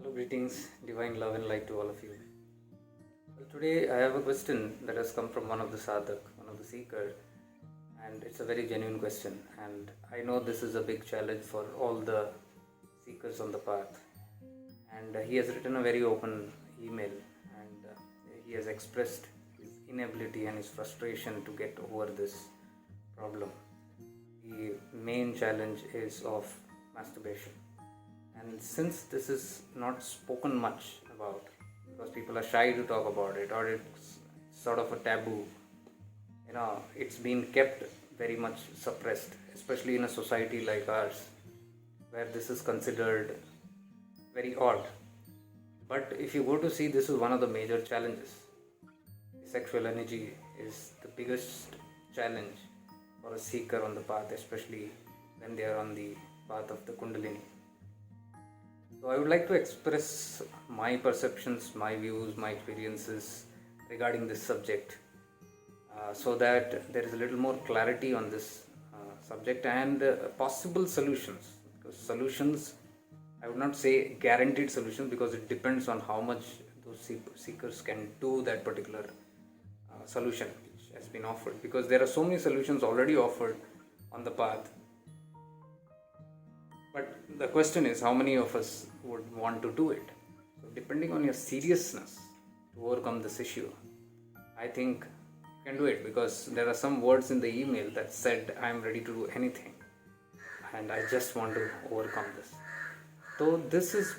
Hello, greetings, divine love and light to all of you. Well, today I have a question that has come from one of the sadhak, one of the seeker, and it's a very genuine question. And I know this is a big challenge for all the seekers on the path. And he has written a very open email, and he has expressed his inability and his frustration to get over this problem. The main challenge is of masturbation. And since this is not spoken much about, because people are shy to talk about it, or it's sort of a taboo, it's been kept very much suppressed, especially in a society like ours, where this is considered very odd. But if you go to see, this is one of the major challenges. Sexual energy is the biggest challenge for a seeker on the path, especially when they are on the path of the Kundalini. So I would like to express my perceptions, my views, my experiences regarding this subject, so that there is a little more clarity on this subject and possible solutions. Because solutions, I would not say guaranteed solutions, because it depends on how much those seekers can do that particular solution which has been offered. Because there are so many solutions already offered on the path. But the question is, how many of us would want to do it? So depending on your seriousness to overcome this issue, I think you can do it, because there are some words in the email that said, I am ready to do anything and I just want to overcome this. So this is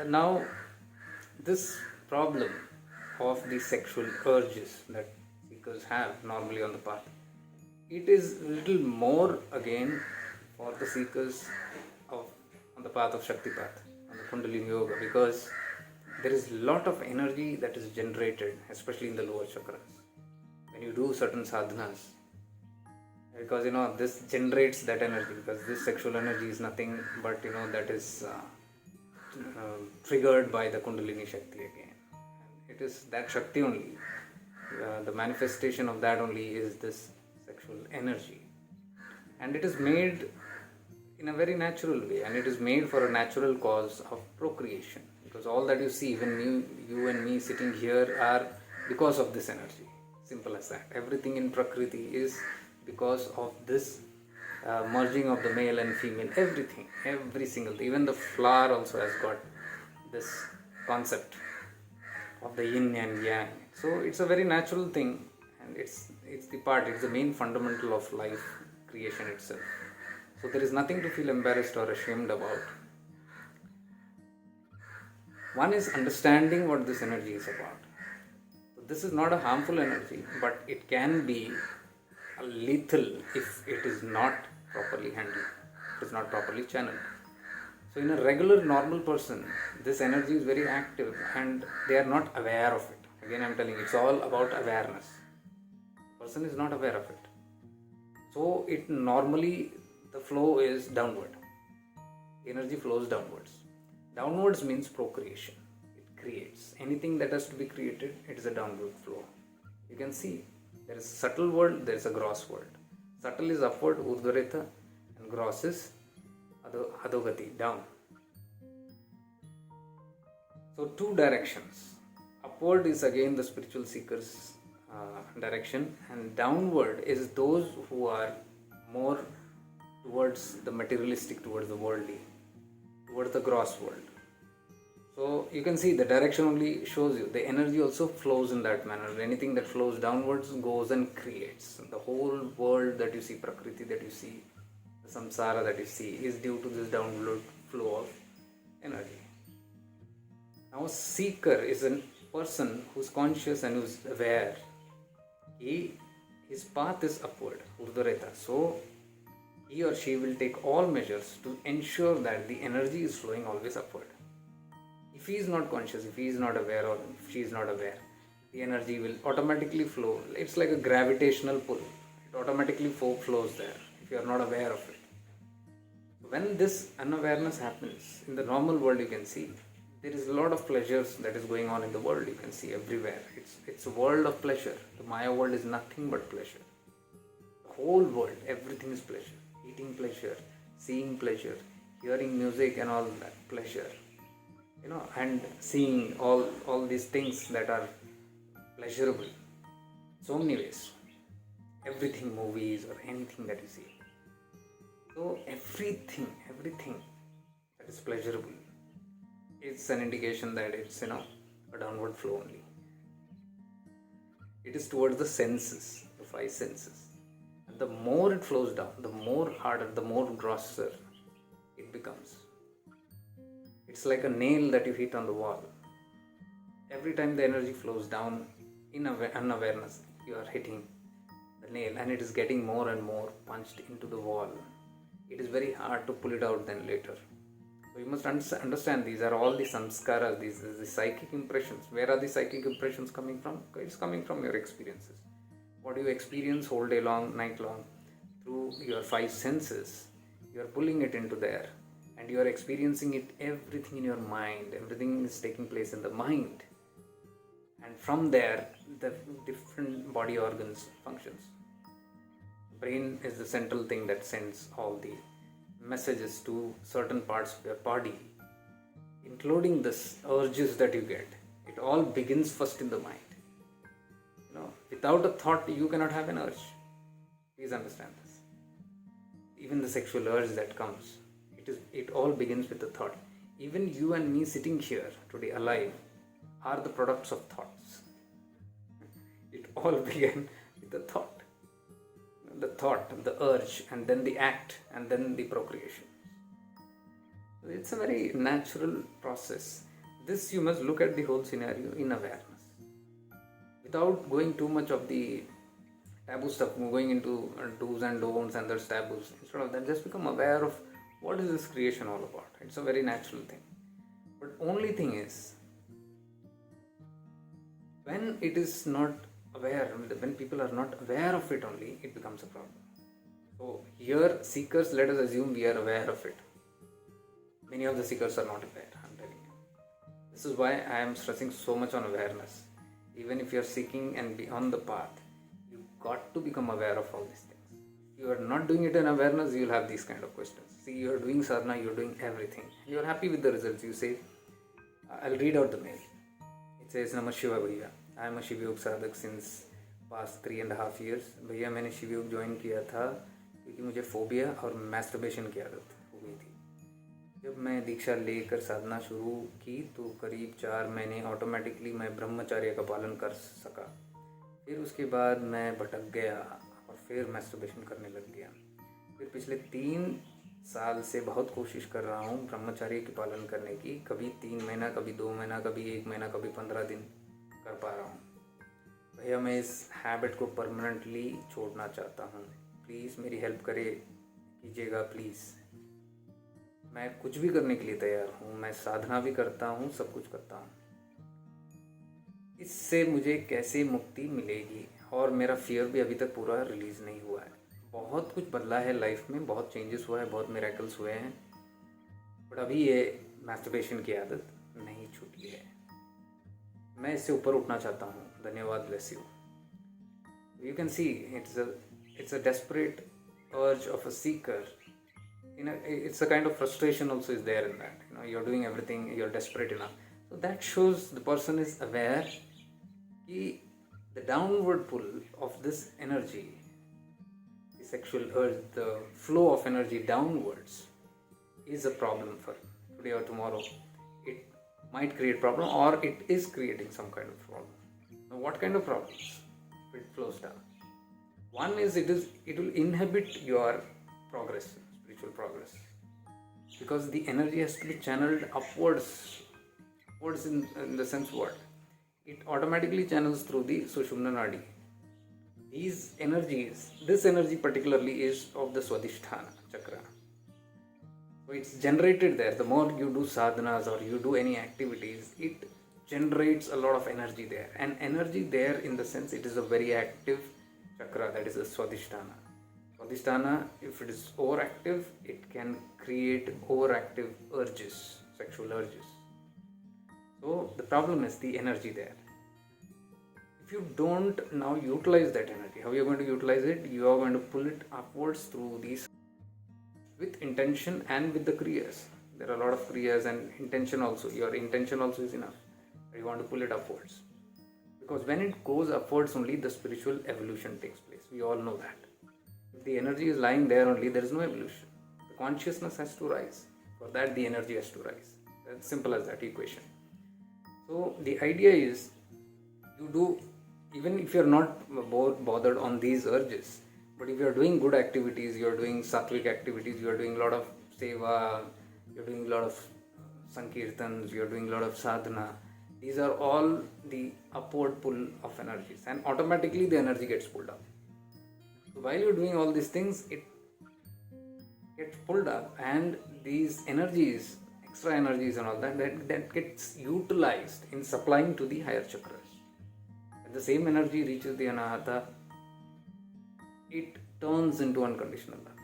now this problem of the sexual urges that seekers have normally on the path. It is a little more again for the seekers on the path of Shaktipath, on the Kundalini Yoga, because there is a lot of energy that is generated, especially in the lower chakras, when you do certain sadhanas. Because this generates that energy, because this sexual energy is nothing but that is triggered by the Kundalini Shakti again. And it is that Shakti only, the manifestation of that only is this sexual energy. And it is made in a very natural way, and it is made for a natural cause of procreation, because all that you see, even you and me sitting here, are because of this energy. Simple as that. Everything in Prakriti is because of this merging of the male and female. Everything, every single thing. Even the flower also has got this concept of the yin and yang. So it's a very natural thing, and it's the main fundamental of life creation itself. So there is nothing to feel embarrassed or ashamed about. One is understanding what this energy is about. So this is not a harmful energy, but it can be a lethal if it is not properly handled, if it is not properly channeled. So in a regular normal person, this energy is very active and they are not aware of it. Again, I am telling you, it's all about awareness. The person is not aware of it. So it normally, the flow is downward. The energy flows downwards. Downwards means procreation. It creates. Anything that has to be created, it is a downward flow. You can see there is a subtle world, there is a gross world. Subtle is upward, urdhvareta, and gross is adhogati, down. So two directions. Upward is again the spiritual seekers' direction, and downward is those who are more towards the materialistic, towards the worldly, towards the gross world. So you can see the direction only shows you. The energy also flows in that manner. Anything that flows downwards goes and creates. The whole world that you see, Prakriti that you see, the samsara that you see, is due to this downward flow of energy. Now a seeker is a person who's conscious and who's aware. His path is upward, urdhvareta. So he or she will take all measures to ensure that the energy is flowing always upward. If he is not conscious, if he is not aware, or if she is not aware, the energy will automatically flow. It's like a gravitational pull. It automatically flows there if you are not aware of it. When this unawareness happens, in the normal world you can see, there is a lot of pleasures that is going on in the world. You can see everywhere. It's a world of pleasure. The Maya world is nothing but pleasure. The whole world, everything is pleasure. Eating pleasure, seeing pleasure, hearing music and all that pleasure. and seeing all these things that are pleasurable, so many ways, everything, movies or anything that you see. So everything that is pleasurable is an indication that it's a downward flow only. It is towards the senses, the five senses. And the more it flows down, the more harder, the more grosser it becomes. It's like a nail that you hit on the wall. Every time the energy flows down in unawareness, you are hitting the nail and it is getting more and more punched into the wall. It is very hard to pull it out then later. So you must understand these are all the samskaras, these are the psychic impressions. Where are the psychic impressions coming from? It's coming from your experiences. What you experience whole day long, night long, through your five senses, you are pulling it into there and you are experiencing it, everything in your mind, everything is taking place in the mind. And from there, the different body organs functions. Brain is the central thing that sends all the messages to certain parts of your body, including the urges that you get. It all begins first in the mind. Without a thought, you cannot have an urge. Please understand this. Even the sexual urge that comes, it all begins with a thought. Even you and me sitting here today alive are the products of thoughts. It all began with a thought. The thought, the urge, and then the act, and then the procreation. It's a very natural process. This you must look at the whole scenario in awareness. Without going too much of the taboo stuff, going into do's and don'ts and there's taboos. Instead of that, just become aware of what is this creation all about. It's a very natural thing. But only thing is, when it is not aware, when people are not aware of it only, it becomes a problem. So here, seekers, let us assume we are aware of it. Many of the seekers are not aware, I'm telling you. This is why I am stressing so much on awareness. Even if you are seeking and be on the path, you got to become aware of all these things. If you are not doing it in awareness, you will have these kind of questions. See, you are doing sadhana, you are doing everything. You are happy with the results. You say, I'll read out the mail. It says, Namah Shiva Bhaiya. I am a Shiv Yoga sadhak since past 3.5 years. भैया मैंने शिव योग join किया था क्योंकि मुझे phobia और masturbation की आदत हो गई थी. जब मैं दीक्षा लेकर साधना शुरू की तो करीब 4 महीने ऑटोमेटिकली मैं ब्रह्मचर्य का पालन कर सका. फिर उसके बाद मैं भटक गया और फिर मैस्टरबेशन करने लग गया. फिर पिछले 3 साल से बहुत कोशिश कर रहा हूँ ब्रह्मचर्य के पालन करने की. कभी 3 महीना, कभी 2 महीना, कभी 1 महीना, कभी 15 दिन कर पा रहा हूँ. भैया मैं इस हैबिट को परमानेंटली छोड़ना चाहता हूँ. प्लीज़ मेरी हेल्प कीजिएगा प्लीज़. मैं कुछ भी करने के लिए तैयार हूँ. मैं साधना भी करता हूँ, सब कुछ करता हूँ. इससे मुझे कैसे मुक्ति मिलेगी? और मेरा फियर भी अभी तक पूरा रिलीज़ नहीं हुआ है. बहुत कुछ बदला है लाइफ में, बहुत चेंजेस हुआ है, बहुत मिरेकल्स हुए हैं, बट अभी ये मैस्टरबेशन की आदत नहीं छूटी है. मैं इससे ऊपर उठना चाहता हूँ. धन्यवाद. Bless you. You can see it's a desperate urge of a seeker. It's a kind of frustration also is there in that. You're doing everything, you're desperate enough. So that shows the person is aware that the downward pull of this energy, the sexual urge, the flow of energy downwards is a problem for today or tomorrow. It might create problem or it is creating some kind of problem. Now what kind of problems? If it flows down. One is it will inhibit your progress, spiritual progress, because the energy has to be channeled upwards in the sense what? It automatically channels through the Sushumna Nadi. These energies, this energy particularly is of the Swadhisthana chakra. So it's generated there. The more you do sadhanas or you do any activities, it generates a lot of energy there. And energy there in the sense it is a very active chakra, that is the Swadhisthana. Swadhisthana, if it is overactive, it can create overactive urges, sexual urges. So the problem is the energy there. If you don't now utilize that energy, how you are going to utilize it? You are going to pull it upwards through these with intention and with the kriyas. There are a lot of kriyas and intention also. Your intention also is enough. You want to pull it upwards. Because when it goes upwards only, the spiritual evolution takes place. We all know that. If the energy is lying there only, there is no evolution. The consciousness has to rise. For that, the energy has to rise. That's simple as that equation. So the idea is, you do, even if you're not bothered on these urges, but if you're doing good activities, you're doing sattvic activities, you're doing a lot of seva, you're doing a lot of sankirtans, you're doing a lot of sadhana, these are all the upward pull of energies, and automatically the energy gets pulled up. So while you're doing all these things, it gets pulled up, and these energies, extra energies and all that gets utilized in supplying to the higher chakras. When the same energy reaches the anahata, it turns into unconditional love.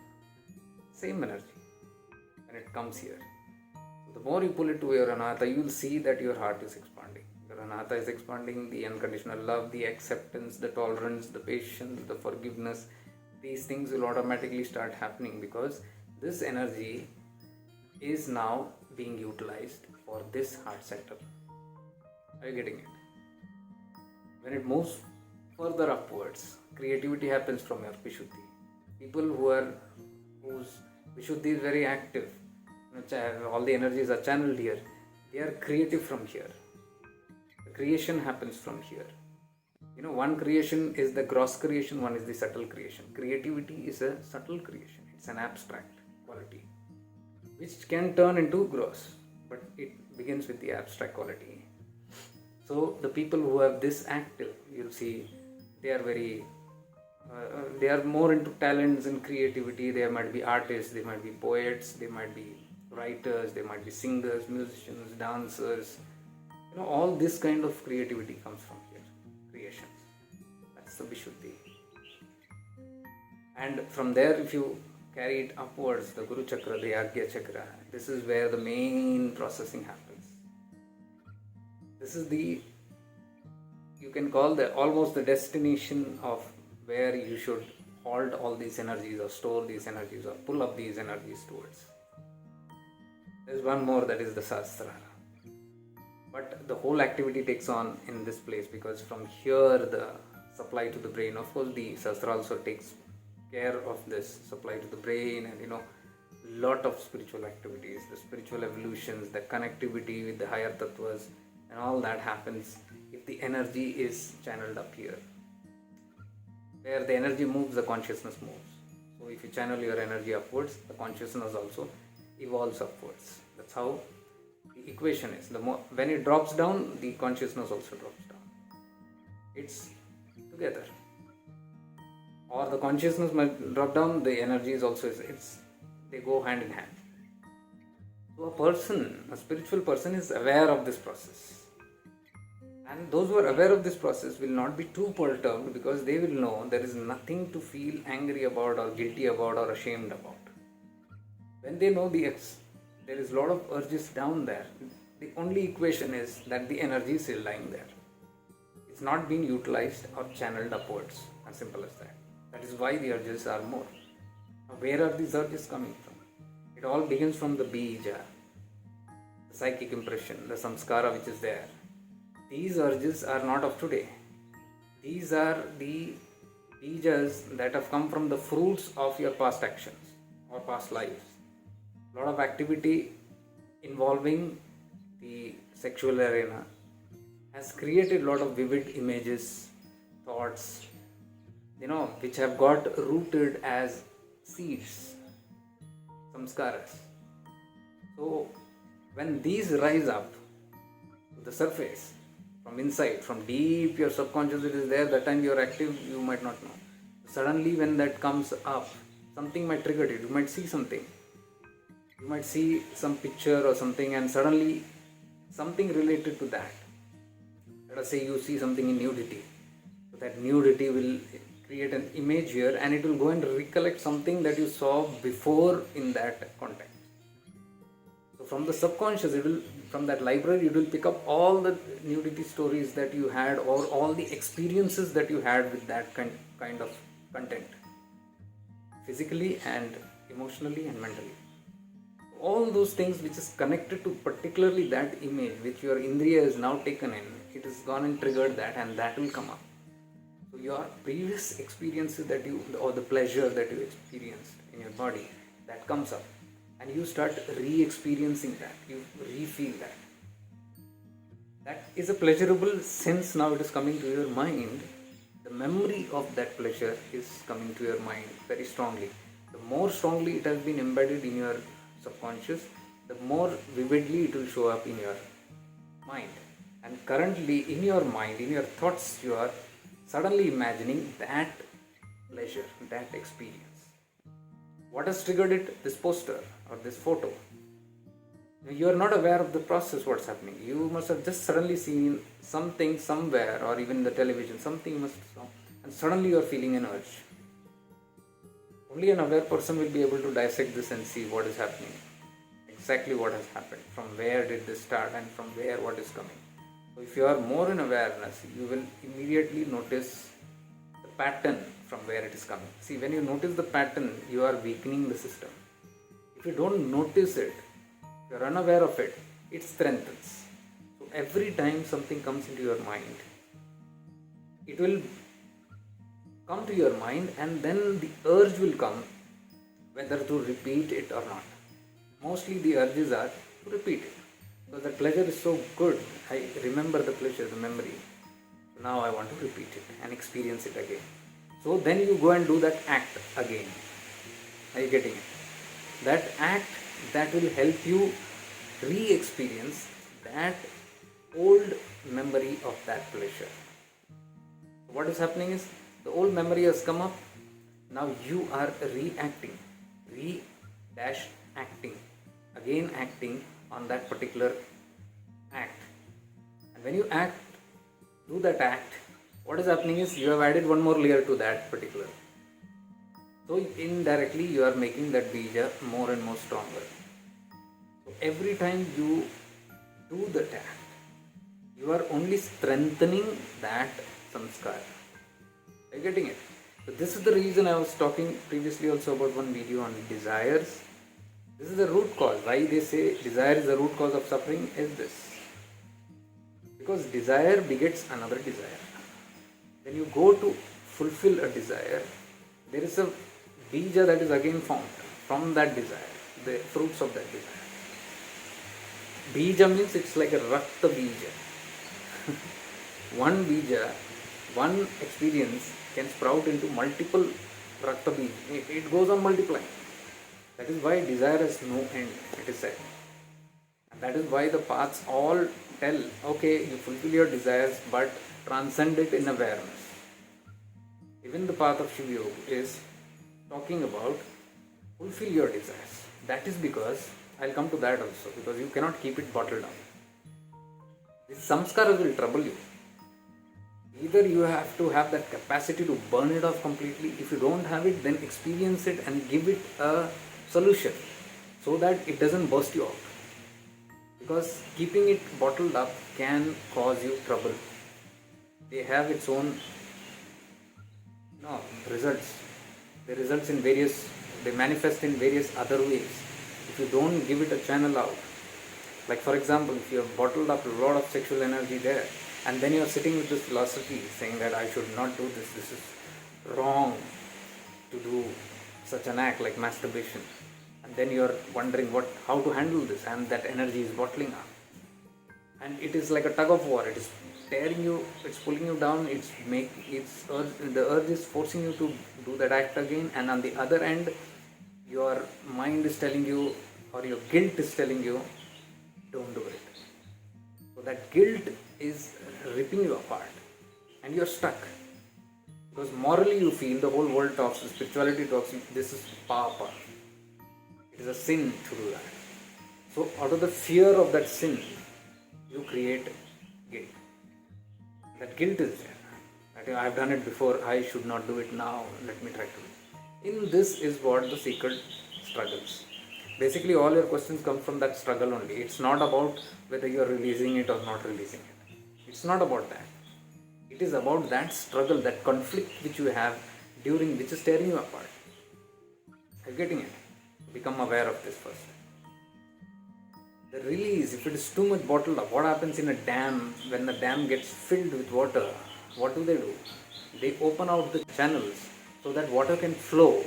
Same energy when it comes here. So the more you pull it to your anahata, you will see that your heart is expanding. Your anahata is expanding, the unconditional love, the acceptance, the tolerance, the patience, the forgiveness. These things will automatically start happening because this energy is now being utilized for this heart center. Are you getting it? When it moves further upwards, creativity happens from your Vishuddhi. People whose Vishuddhi is very active, all the energies are channeled here, they are creative from here. The creation happens from here. One creation is the gross creation, one is the subtle creation. Creativity is a subtle creation, it's an abstract quality which can turn into gross, but it begins with the abstract quality. So the people who have this active, you'll see they are more into talents and creativity. They might be artists, they might be poets, they might be writers, they might be singers, musicians, dancers. All this kind of creativity comes from here, creations. That's the Vishuddhi. And from there, if you carry it upwards, the Guru Chakra, the Agya Chakra, this is where the main processing happens. This is you can call almost the destination of where you should hold all these energies or store these energies or pull up these energies towards. There's one more, that is the Sahasrara. But the whole activity takes on in this place because from here the supply to the brain, of course the Sahasrara also takes care of this supply to the brain, and lot of spiritual activities, the spiritual evolutions, the connectivity with the higher tattvas, and all that happens if the energy is channeled up here. Where the energy moves, the consciousness moves. So if you channel your energy upwards, the consciousness also evolves upwards. That's how the equation is. When it drops down, the consciousness also drops down. It's together. Or the consciousness might drop down, the energy is also, they go hand in hand. So a spiritual person is aware of this process. And those who are aware of this process will not be too perturbed because they will know there is nothing to feel angry about or guilty about or ashamed about. When they know there is a lot of urges down there, the only equation is that the energy is still lying there. It's not being utilized or channeled upwards. As simple as that. That is why the urges are more. Now, where are these urges coming from? It all begins from the bija, the psychic impression, the samskara which is there. These urges are not of today. These are the bijas that have come from the fruits of your past actions or past lives. A lot of activity involving the sexual arena has created a lot of vivid images, thoughts, which have got rooted as seeds, samskaras. So when these rise up to the surface, from inside, from deep your subconscious it is there, that time you are active, you might not know. Suddenly when that comes up, something might trigger it, you might see something. You might see some picture or something and suddenly something related to that. Let us say you see something in nudity. So that nudity will create an image here and it will go and recollect something that you saw before in that context. So from the subconscious, from that library, it will pick up all the nudity stories that you had or all the experiences that you had with that kind of content, physically and emotionally and mentally. all those things which is connected to particularly that image which your Indriya is now taken in, it has gone and triggered that, and that will come up. So your previous experiences that you, or the pleasure that you experienced in your body, that comes up, and you start re-experiencing that, you re-feel that. That is a pleasurable sense. Now it is coming to your mind. The memory of that pleasure is coming to your mind very strongly. The more strongly it has been embedded in your subconscious, the more vividly it will show up in your mind. And currently in your mind, in your thoughts, you are suddenly imagining that pleasure, that experience. What has triggered it? This poster or this photo. You are not aware of the process, what's happening. You must have just suddenly seen something somewhere, or even in the television, something must have, and suddenly you are feeling an urge. Only an aware person will be able to dissect this and see what is happening, exactly what has happened, from where did this start, and from where what is coming. So if you are more in awareness, you will immediately notice the pattern from where it is coming. See, when you notice the pattern, you are weakening the system. If you don't notice it, if you are unaware of it, it strengthens. So every time something comes into your mind, it will come to your mind, and then the urge will come whether to repeat it or not. Mostly the urges are to repeat it, because the pleasure is so good. I remember the pleasure, the memory. Now I want to repeat it and experience it again. So then you go and do that act again. Are you getting it? That act, that will help you re-experience that old memory of that pleasure. What is happening is, the old memory has come up. Now you are reacting, acting, again acting on that particular act. And when you do that act, what is happening is, you have added one more layer to that particular. So indirectly you are making that bija more and more stronger. So every time you do that act, you are only strengthening that samskara. Are you getting it? So this is the reason I was talking previously also about one video on desires. This is the root cause. Why they say desire is the root cause of suffering is this. Because desire begets another desire. When you go to fulfill a desire, there is a bija that is again found from that desire, the fruits of that desire. Bija means it's like a rakta bija. One bija, one experience can sprout into multiple rakta bija. It goes on multiplying. That is why desire has no end, it is said. And that is why the paths all tell, okay, you fulfill your desires, but transcend it in awareness. Even the path of Shiva Yoga is talking about fulfill your desires. That is because, I'll come to that also, because you cannot keep it bottled down. This samskara will trouble you. Either you have to have that capacity to burn it off completely. If you don't have it, then experience it and give it a solution so that it doesn't burst you out. Because keeping it bottled up can cause you trouble. They have its own results. They results in various, they manifest in various other ways. If you don't give it a channel out, like for example, if you have bottled up a lot of sexual energy there, and then you are sitting with this philosophy saying that I should not do this, this is wrong to do such an act like masturbation, and then you are wondering how to handle this, and that energy is bottling up, and it is like a tug of war. It is tearing you, it's pulling you down, the urge is forcing you to do that act again, and on the other end your mind is telling you, or your guilt is telling you, don't do it. So that guilt is ripping you apart and you are stuck, because morally you feel, the whole world talks, the spirituality talks, this is papa, it is a sin to do that. So out of the fear of that sin, you create guilt. That guilt is there, that I have done it before, I should not do it now, let me try to do it. In this is what the seeker struggles. Basically all your questions come from that struggle only. It's not about whether you are releasing it or not releasing it. It's not about that. It is about that struggle, that conflict which you have, during which is tearing you apart. Are you getting it? Become aware of this first. The release, if it is too much bottled up, what happens in a dam when the dam gets filled with water? What do? They open out the channels so that water can flow,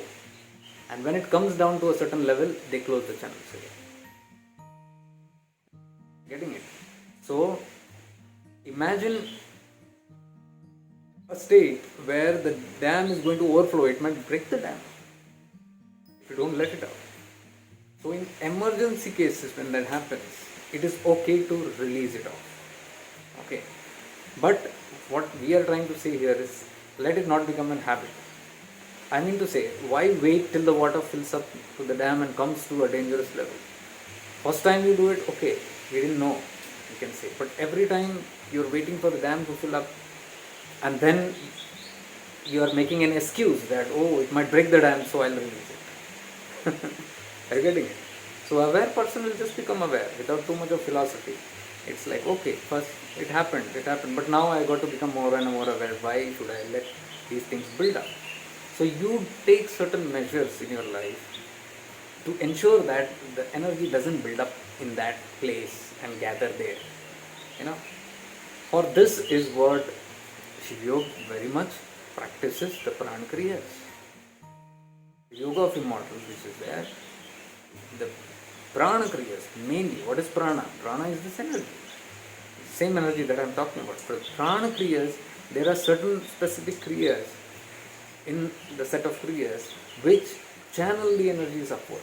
and when it comes down to a certain level, they close the channels again. Getting it? So imagine a state where the dam is going to overflow. It might break the dam if you don't let it out. So in emergency cases, when that happens, it is okay to release it off. Okay. But what we are trying to say here is, let it not become a habit. I mean to say, why wait till the water fills up to the dam and comes to a dangerous level? First time you do it, okay, we didn't know, you can say. But every time you're waiting for the dam to fill up, and then you are making an excuse that, oh, it might break the dam, so I'll release it. Are you getting it? So aware person will just become aware without too much of philosophy. It's like, okay, first it happened, but now I got to become more and more aware. Why should I let these things build up? So you take certain measures in your life to ensure that the energy doesn't build up in that place and gather there. For this is what Shiv Yoga very much practices, the Prana Kriyas. The Yoga of Immortals, which is there, the Prana Kriyas, mainly, what is Prana? Prana is this energy. Same energy that I am talking about. For Prana Kriyas, there are certain specific Kriyas in the set of Kriyas which channel the energies upward.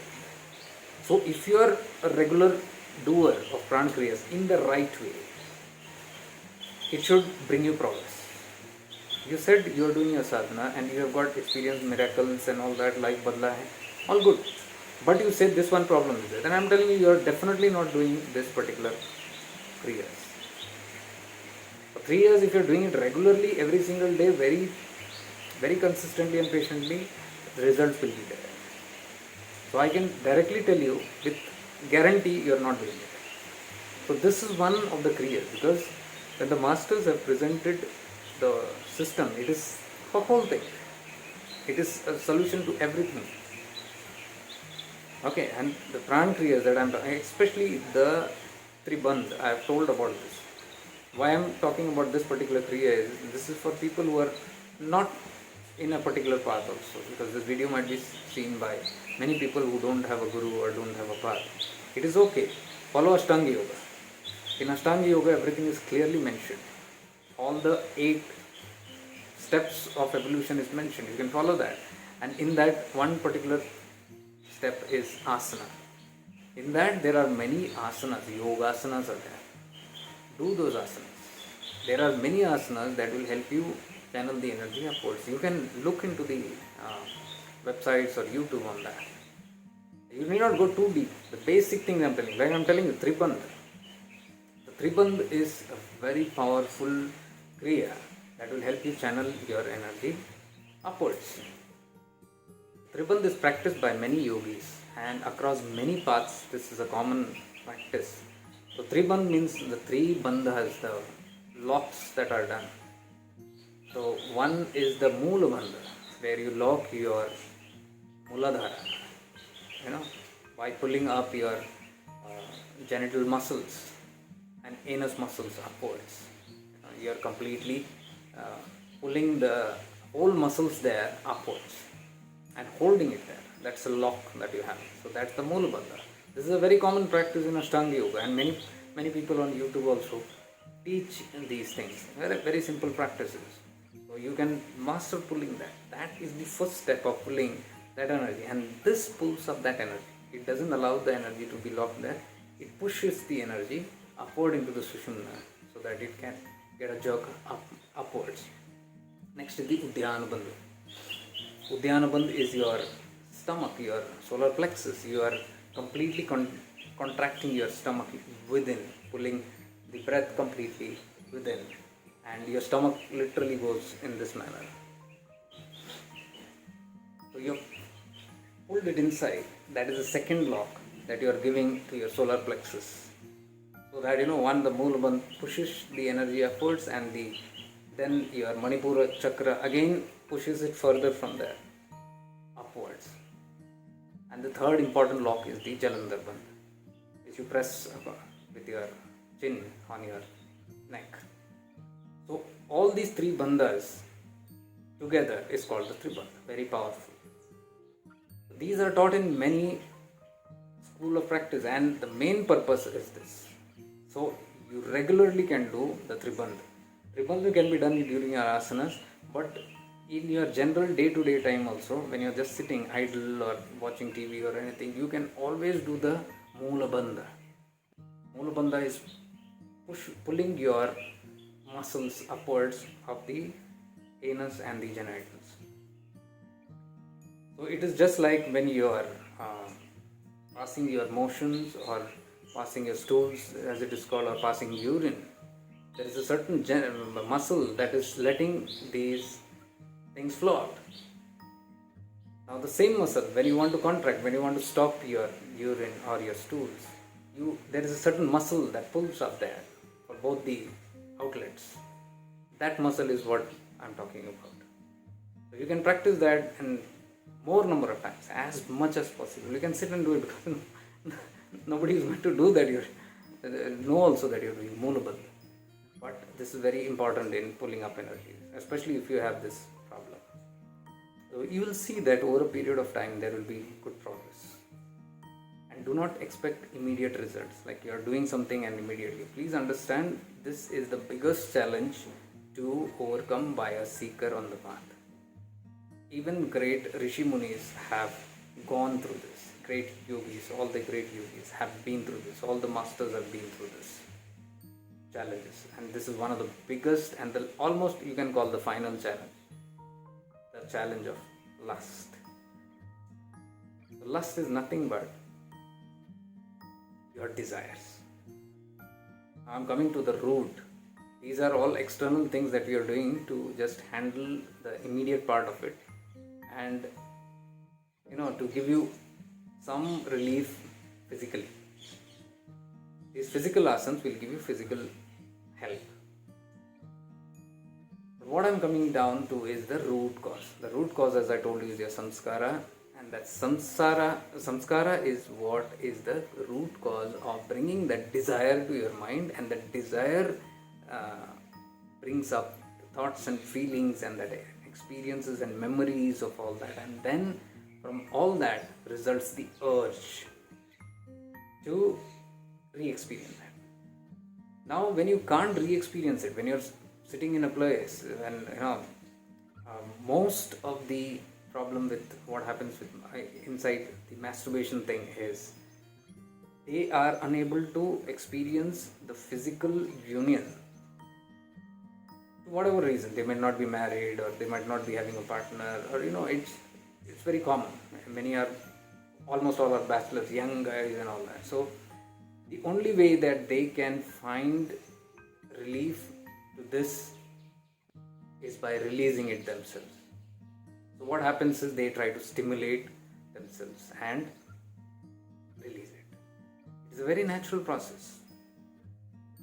So if you are a regular doer of Prana Kriyas in the right way, it should bring you progress. You said you are doing your sadhana and you have got experienced miracles and all that, life badla hai, all good. But you said this one problem is there. Then I am telling you, you are definitely not doing this particular kriyas. For 3 years, if you are doing it regularly, every single day, very, very consistently and patiently, the results will be there. So I can directly tell you with guarantee you are not doing it. So this is one of the kriyas, because when the masters have presented the system, it is a whole thing. It is a solution to everything. Okay, and the Prana Kriyas that I am talking, especially the Tribandh, I have told about this. Why I am talking about this particular Kriya is, this is for people who are not in a particular path also, because this video might be seen by many people who don't have a guru or don't have a path. It is okay. Follow Ashtanga Yoga. In Ashtanga Yoga, everything is clearly mentioned. All the 8 steps of evolution is mentioned. You can follow that. And in that, one particular step is asana. In that, there are many asanas, yoga asanas are there. Do those asanas. There are many asanas that will help you channel the energy upwards. You can look into the websites or YouTube on that. You need not go too deep. The basic thing I am telling you, like I am telling you, Tribandh. The Tribandh is a very powerful kriya that will help you channel your energy upwards. Tribandh is practiced by many yogis, and across many paths this is a common practice. So Tribandh means the 3 bandhas, the locks that are done. So one is the Moola bandha, where you lock your Muladhara, by pulling up your genital muscles and anus muscles upwards. You are completely pulling the whole muscles there upwards and holding it there. That's a lock that you have. So that's the Moola bandha. This is a very common practice in Ashtanga Yoga, and many people on YouTube also teach these things. Very, very simple practices. So you can master pulling that. That is the first step of pulling that energy, and this pulls up that energy. It doesn't allow the energy to be locked there. It pushes the energy upward into the Sushumna so that it can get a jerk upwards. Next is the Uddiyana Bandha. Uddiyana Bandha is your stomach, your solar plexus. You are completely contracting your stomach within, pulling the breath completely within, and your stomach literally goes in this manner. So you have pulled it inside. That is the second lock that you are giving to your solar plexus. So that one, the Moola bandha pushes the energy upwards, and then your Manipura chakra again pushes it further from there upwards. And the third important lock is the Jalandhar bandha. which you press with your chin on your neck. So all these three bandhas together is called the Tribandha, very powerful. These are taught in many school of practice, and the main purpose is this. So you regularly can do the Tribandha. Tribandha can be done during your asanas, but in your general day-to-day time also, when you're just sitting idle or watching TV or anything, you can always do the Moola Bandha. Moola Bandha is pulling your muscles upwards of the anus and the genitals. So it is just like when you are passing your motions or passing your stools, as it is called, or passing urine. There is a certain muscle that is letting these things flow out. Now the same muscle, when you want to contract, when you want to stop your urine or your stools, there is a certain muscle that pulls up there for both the outlets. That muscle is what I'm talking about. So you can practice that in more number of times, as much as possible. You can sit and do it because nobody is going to do that. You know also that you're doing Moola Bandha. But this is very important in pulling up energy, especially if you have this problem. So you will see that over a period of time there will be good progress. And do not expect immediate results, like you are doing something and immediately. Please understand, this is the biggest challenge to overcome by a seeker on the path. Even great Rishi Munis have gone through this. Great yogis, all the great yogis have been through this. All the masters have been through this challenges. And this is one of the biggest and almost you can call the final challenge. The challenge of lust. The lust is nothing but your desires. I'm coming to the root. These are all external things that we are doing to just handle the immediate part of it, and to give you some relief physically. These physical asanas will give you physical help. But what I'm coming down to is the root cause. The root cause, as I told you, is your samskara, and that samskara is what is the root cause of bringing that desire to your mind, and that desire brings up thoughts and feelings and that experiences and memories of all that, and then from all that results the urge to re-experience that. Now when you can't re-experience it, when you're sitting in a place and most of the problem with what happens with inside the masturbation thing is they are unable to experience the physical union. Whatever reason, they might not be married or they might not be having a partner, or it's very common. Almost all are bachelors, young guys and all that. So the only way that they can find relief to this is by releasing it themselves. So what happens is they try to stimulate themselves and release it. It's a very natural process.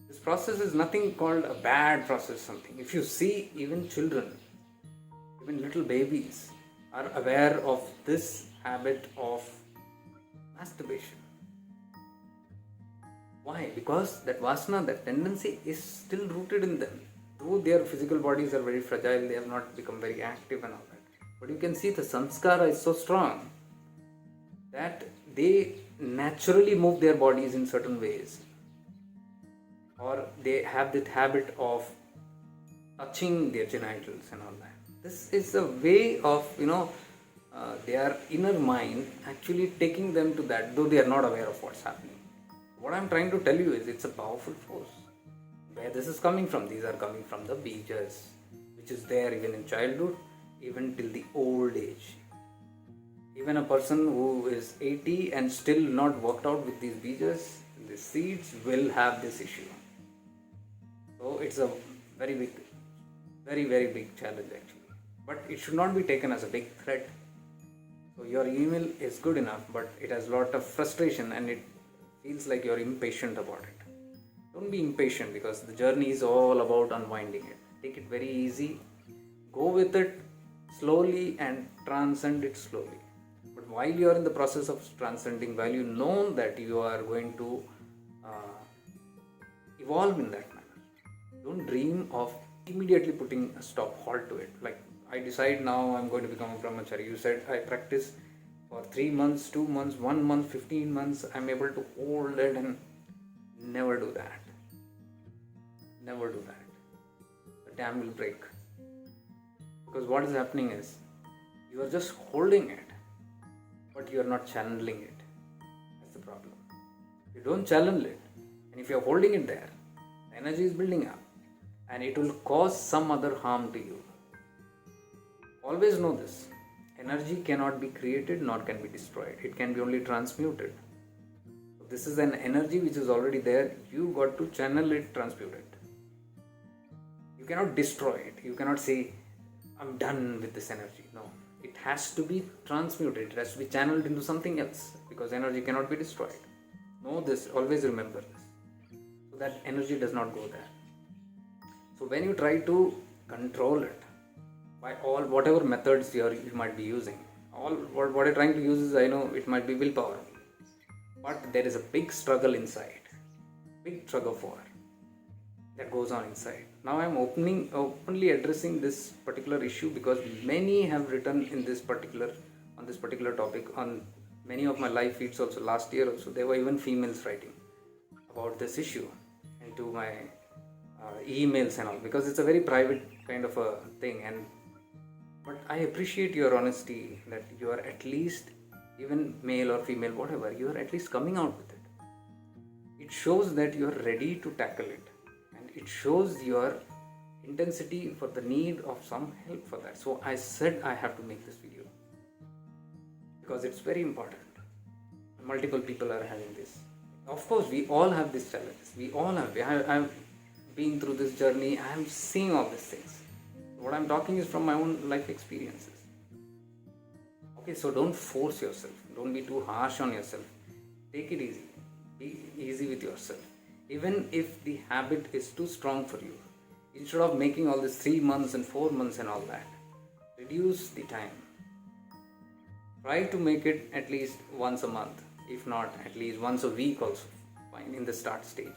This process is nothing called a bad process, something. If you see, even children, even little babies are aware of this habit of masturbation. Why? Because that vasana, that tendency is still rooted in them. Though their physical bodies are very fragile, they have not become very active and all that. But you can see the samskara is so strong that they naturally move their bodies in certain ways. Or they have that habit of touching their genitals and all that. This is a way of, their inner mind actually taking them to that, though they are not aware of what's happening. What I'm trying to tell you is it's a powerful force. Where this is coming from? These are coming from the bijas, which is there even in childhood, even till the old age. Even a person who is 80 and still not worked out with these bijas, the seeds will have this issue. So it's a very big, very, very big challenge actually. But it should not be taken as a big threat. So your email is good enough, but it has a lot of frustration and it feels like you're impatient about it. Don't be impatient, because the journey is all about unwinding it. Take it very easy. Go with it slowly and transcend it slowly. But while you are in the process of transcending, while you know that you are going to evolve in that manner. Don't dream of immediately putting a stop, halt to it. Like, I decide now I'm going to become a brahmachari. You said I practice for 3 months, 2 months, 1 month, 15 months. I'm able to hold it, and never do that. Never do that. The dam will break. Because what is happening is, you are just holding it, but you are not channeling it. That's the problem. You don't channel it, and if you are holding it there, the energy is building up, and it will cause some other harm to you. Always know this. Energy cannot be created nor can be destroyed. It can be only transmuted. So this is an energy which is already there. You got to channel it, transmute it. You cannot destroy it. You cannot say, I'm done with this energy. No. It has to be transmuted. It has to be channeled into something else, because energy cannot be destroyed. Know this. Always remember this. So that energy does not go there. So when you try to control it by all whatever methods you might be using, what you're trying to use is, I know it might be willpower, but there is a big struggle inside, big tug of war that goes on inside. Now I'm openly addressing this particular issue because many have written on this particular topic on many of my live feeds. Also last year also there were even females writing about this issue into my emails and all, because it's a very private kind of a thing. But I appreciate your honesty, that you are at least, even male or female, whatever, you are at least coming out with it. It shows that you are ready to tackle it, and it shows your intensity for the need of some help for that. So I said I have to make this video because it's very important. Multiple people are having this. Of course, we all have these challenges. We all have. I've been through this journey. I am seeing all these things. What I'm talking is from my own life experiences. Okay, so don't force yourself. Don't be too harsh on yourself. Take it easy. Be easy with yourself. Even if the habit is too strong for you, instead of making all this 3 months and 4 months and all that, reduce the time. Try to make it at least once a month, if not at least once a week also, fine, in the start stages.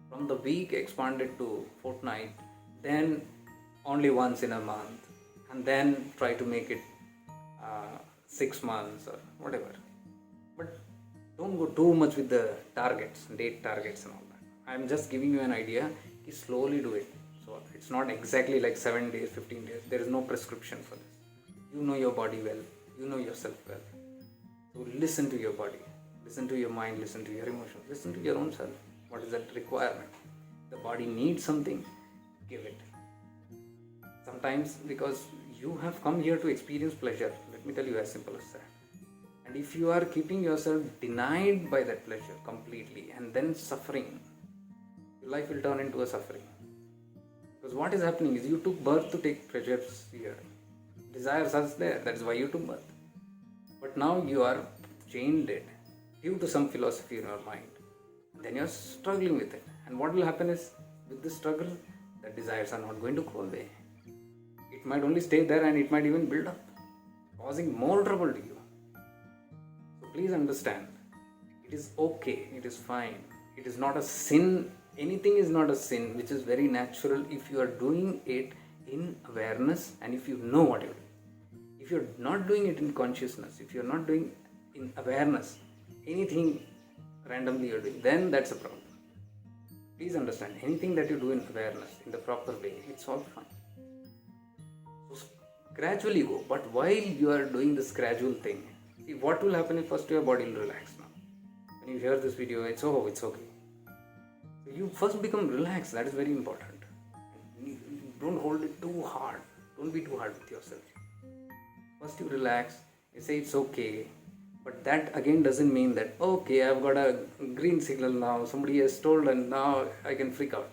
From the week, expand it to fortnight, then only once in a month, and then try to make it 6 months or whatever. But don't go too much with the targets, date targets and all that. I'm just giving you an idea. You slowly do it. So it's not exactly like 7 days, 15 days. There is no prescription for this. You know your body well. You know yourself well. So listen to your body. Listen to your mind. Listen to your emotions. Listen to your own self. What is that requirement? The body needs something. Give it. Sometimes, because you have come here to experience pleasure, let me tell you, as simple as that. And if you are keeping yourself denied by that pleasure completely and then suffering, your life will turn into a suffering. Because what is happening is, you took birth to take pleasures here. Desires are there, that is why you took birth. But now you are chained it due to some philosophy in your mind. And then you are struggling with it. And what will happen is, with this struggle, the desires are not going to go away. It might only stay there, and it might even build up, causing more trouble to you. So please understand, it is okay, it is fine. It is not a sin. Anything is not a sin, which is very natural if you are doing it in awareness and if you know what you're doing. If you're not doing it in consciousness, if you're not doing in awareness, anything randomly you're doing, then that's a problem. Please understand, anything that you do in awareness, in the proper way, it's all fine. So gradually go, but while you are doing this gradual thing, see what will happen is, first your body will relax now. When you hear this video, it's okay. So you first become relaxed, that is very important. Don't hold it too hard. Don't be too hard with yourself. First you relax, you say it's okay. But that again doesn't mean that, okay, I've got a green signal now, somebody has told and now I can freak out.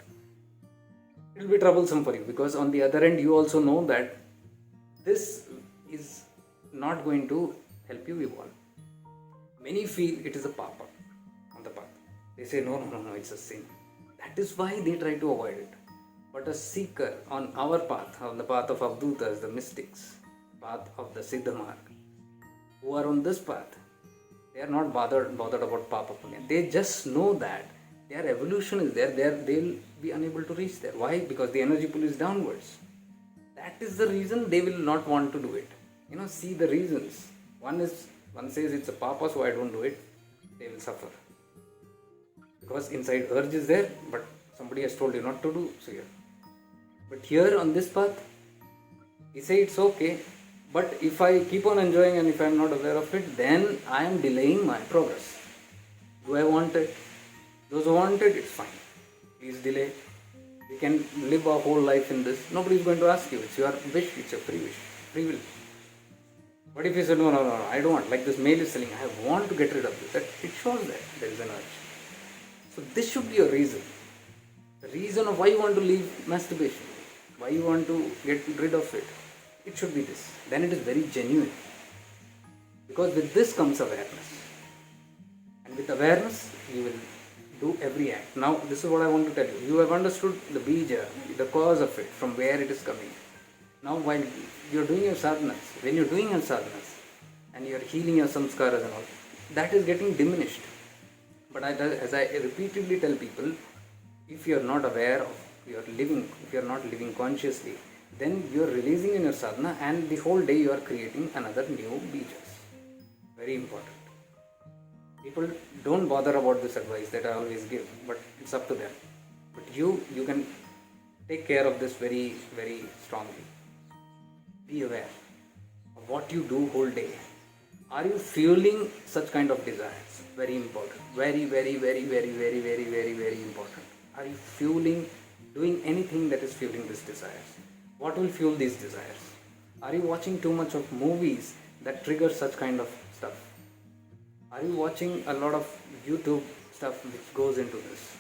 It will be troublesome for you, because on the other end you also know that this is not going to help you evolve. Many feel it is a papa on the path. They say, no, it's a sin. That is why they try to avoid it. But a seeker on our path, on the path of Avdutas, the mystics, path of the Siddha Marg, who are on this path, they are not bothered about Papa Punya. They just know that Their evolution is there. They'll be unable to reach there. Why? Because the energy pull is downwards. That is the reason they will not want to do it. See the reasons. One says it's a papa, so I don't do it. They will suffer. Because inside urge is there, but somebody has told you not to do so here. But here on this path, he say it's okay. But if I keep on enjoying and if I am not aware of it, then I am delaying my progress. Do I want it? Those who want it, it's fine. Please delay. We can live our whole life in this. Nobody is going to ask you. It's your wish. It's your free wish. Free will. But if you say, no, I don't want. Like this male is saying, I want to get rid of this. That it shows that there is an urge. So this should be your reason. The reason of why you want to leave masturbation. Why you want to get rid of it. It should be this. Then it is very genuine. Because with this comes awareness. And with awareness, you will do every act. Now, this is what I want to tell you. You have understood the bija, the cause of it, from where it is coming. Now, while you are doing your sadhanas, when you are doing your sadhanas, and you are healing your samskaras and all, that is getting diminished. But as I repeatedly tell people, if you are not aware of your living, if you are not living consciously, then you are releasing in your sadhana and the whole day you are creating another new bijas. Very important. People don't bother about this advice that I always give, but it's up to them. But you can take care of this very, very strongly. Be aware of what you do whole day. Are you fueling such kind of desires? Very important. Very, very, very, very, very, very, very, very important. Are you doing anything that is fueling these desires? What will fuel these desires? Are you watching too much of movies that trigger such kind of stuff? Are you watching a lot of YouTube stuff which goes into this?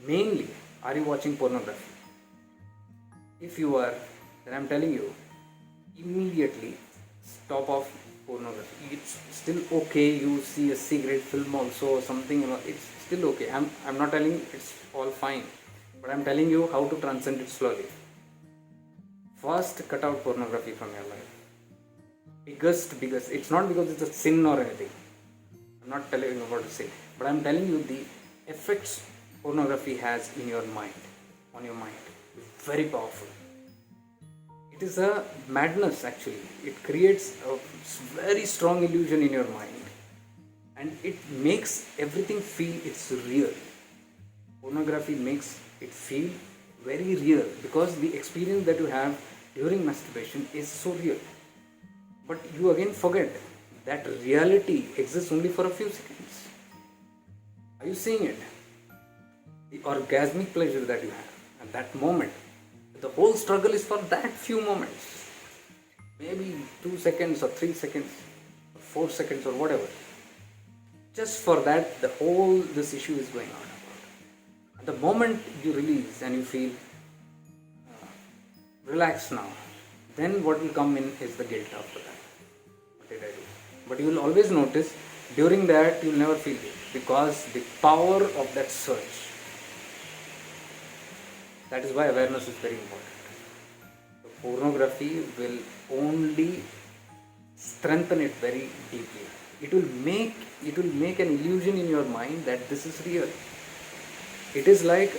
Mainly, are you watching pornography? If you are, then I'm telling you, immediately stop off pornography. It's still okay. You see a cigarette film also or something, it's still okay. I'm not telling it's all fine, but I'm telling you how to transcend it slowly. First, cut out pornography from your life. Biggest, it's not because it's a sin or anything. I'm not telling you about a sin, but I'm telling you the effects pornography has in your mind, on your mind. It's very powerful. It is a madness actually. It creates a very strong illusion in your mind and it makes everything feel it's real. Pornography makes it feel very real because the experience that you have during masturbation is so real. But you again forget that reality exists only for a few seconds. Are you seeing it? The orgasmic pleasure that you have at that moment. The whole struggle is for that few moments. Maybe 2 seconds or 3 seconds or 4 seconds or whatever. Just for that, this issue is going on about. At the moment you release and you feel relaxed now, then what will come in is the guilt after that. What did I do? But you will always notice during that you will never feel it because the power of that surge. That is why awareness is very important. So pornography will only strengthen it very deeply. It will make an illusion in your mind that this is real. It is like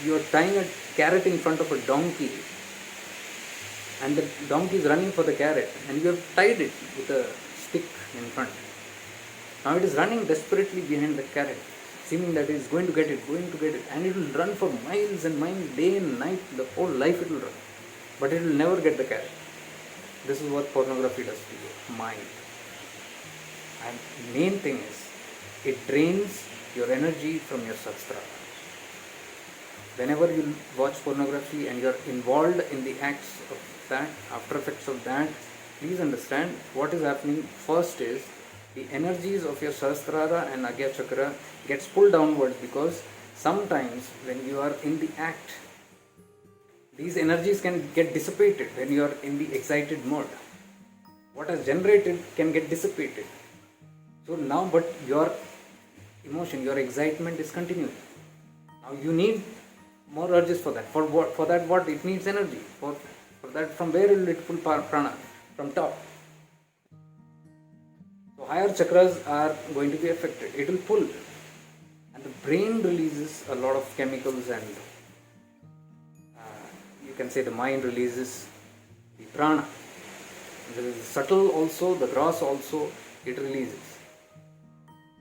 you are tying a carrot in front of a donkey and the donkey is running for the carrot and you have tied it with a stick in front. Now it is running desperately behind the carrot, seeming that it is going to get it, and it will run for miles and miles, day and night, the whole life it will run. But it will never get the carrot. This is what pornography does to your mind. And main thing is, it drains your energy from your sahasrara. Whenever you watch pornography and you are involved in the acts of that, after effects of that, please understand what is happening. First is, the energies of your sahasrara and agya chakra gets pulled downwards because sometimes when you are in the act, these energies can get dissipated when you are in the excited mode. What is generated can get dissipated. So now, but your emotion, your excitement is continuing. Now you need more urges for that. For that what? It needs energy. For that, from where will it pull prana? From top. So higher chakras are going to be affected. It will pull. And the brain releases a lot of chemicals, and you can say the mind releases the prana. There is subtle also, the gross also, it releases.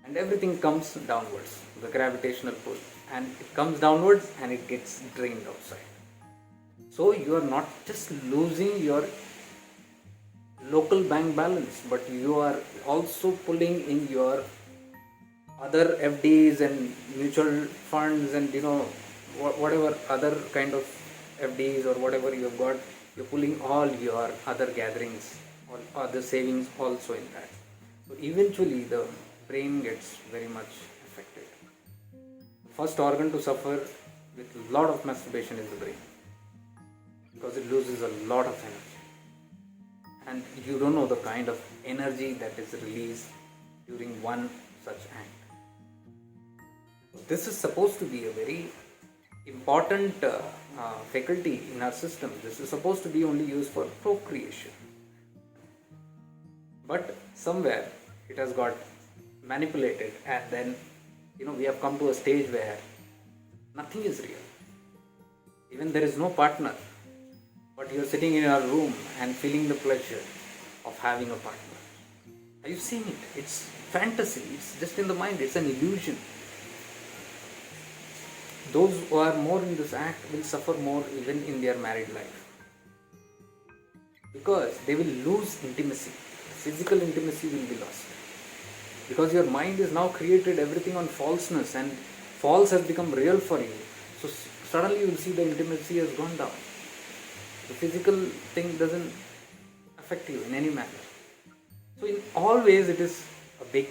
And everything comes downwards, the gravitational pull. And it comes downwards and it gets drained outside. So you are not just losing your local bank balance, but you are also pulling in your other FDs and mutual funds and whatever other kind of FDs or whatever you have got. You're pulling all your other gatherings or other savings also in that. So eventually the brain gets very much affected. The first organ to suffer with a lot of masturbation is the brain, because it loses a lot of energy. And you don't know the kind of energy that is released during one such act. This is supposed to be a very important faculty in our system. This is supposed to be only used for procreation. But somewhere it has got manipulated, and then we have come to a stage where nothing is real. Even there is no partner, but you are sitting in your room and feeling the pleasure of having a partner. Are you seeing it? It's fantasy. It's just in the mind. It's an illusion. Those who are more in this act will suffer more even in their married life, because they will lose intimacy. Physical intimacy will be lost, because your mind is now created everything on falseness, and false has become real for you. So suddenly you will see the intimacy has gone down. The physical thing doesn't affect you in any manner. So in all ways it is a big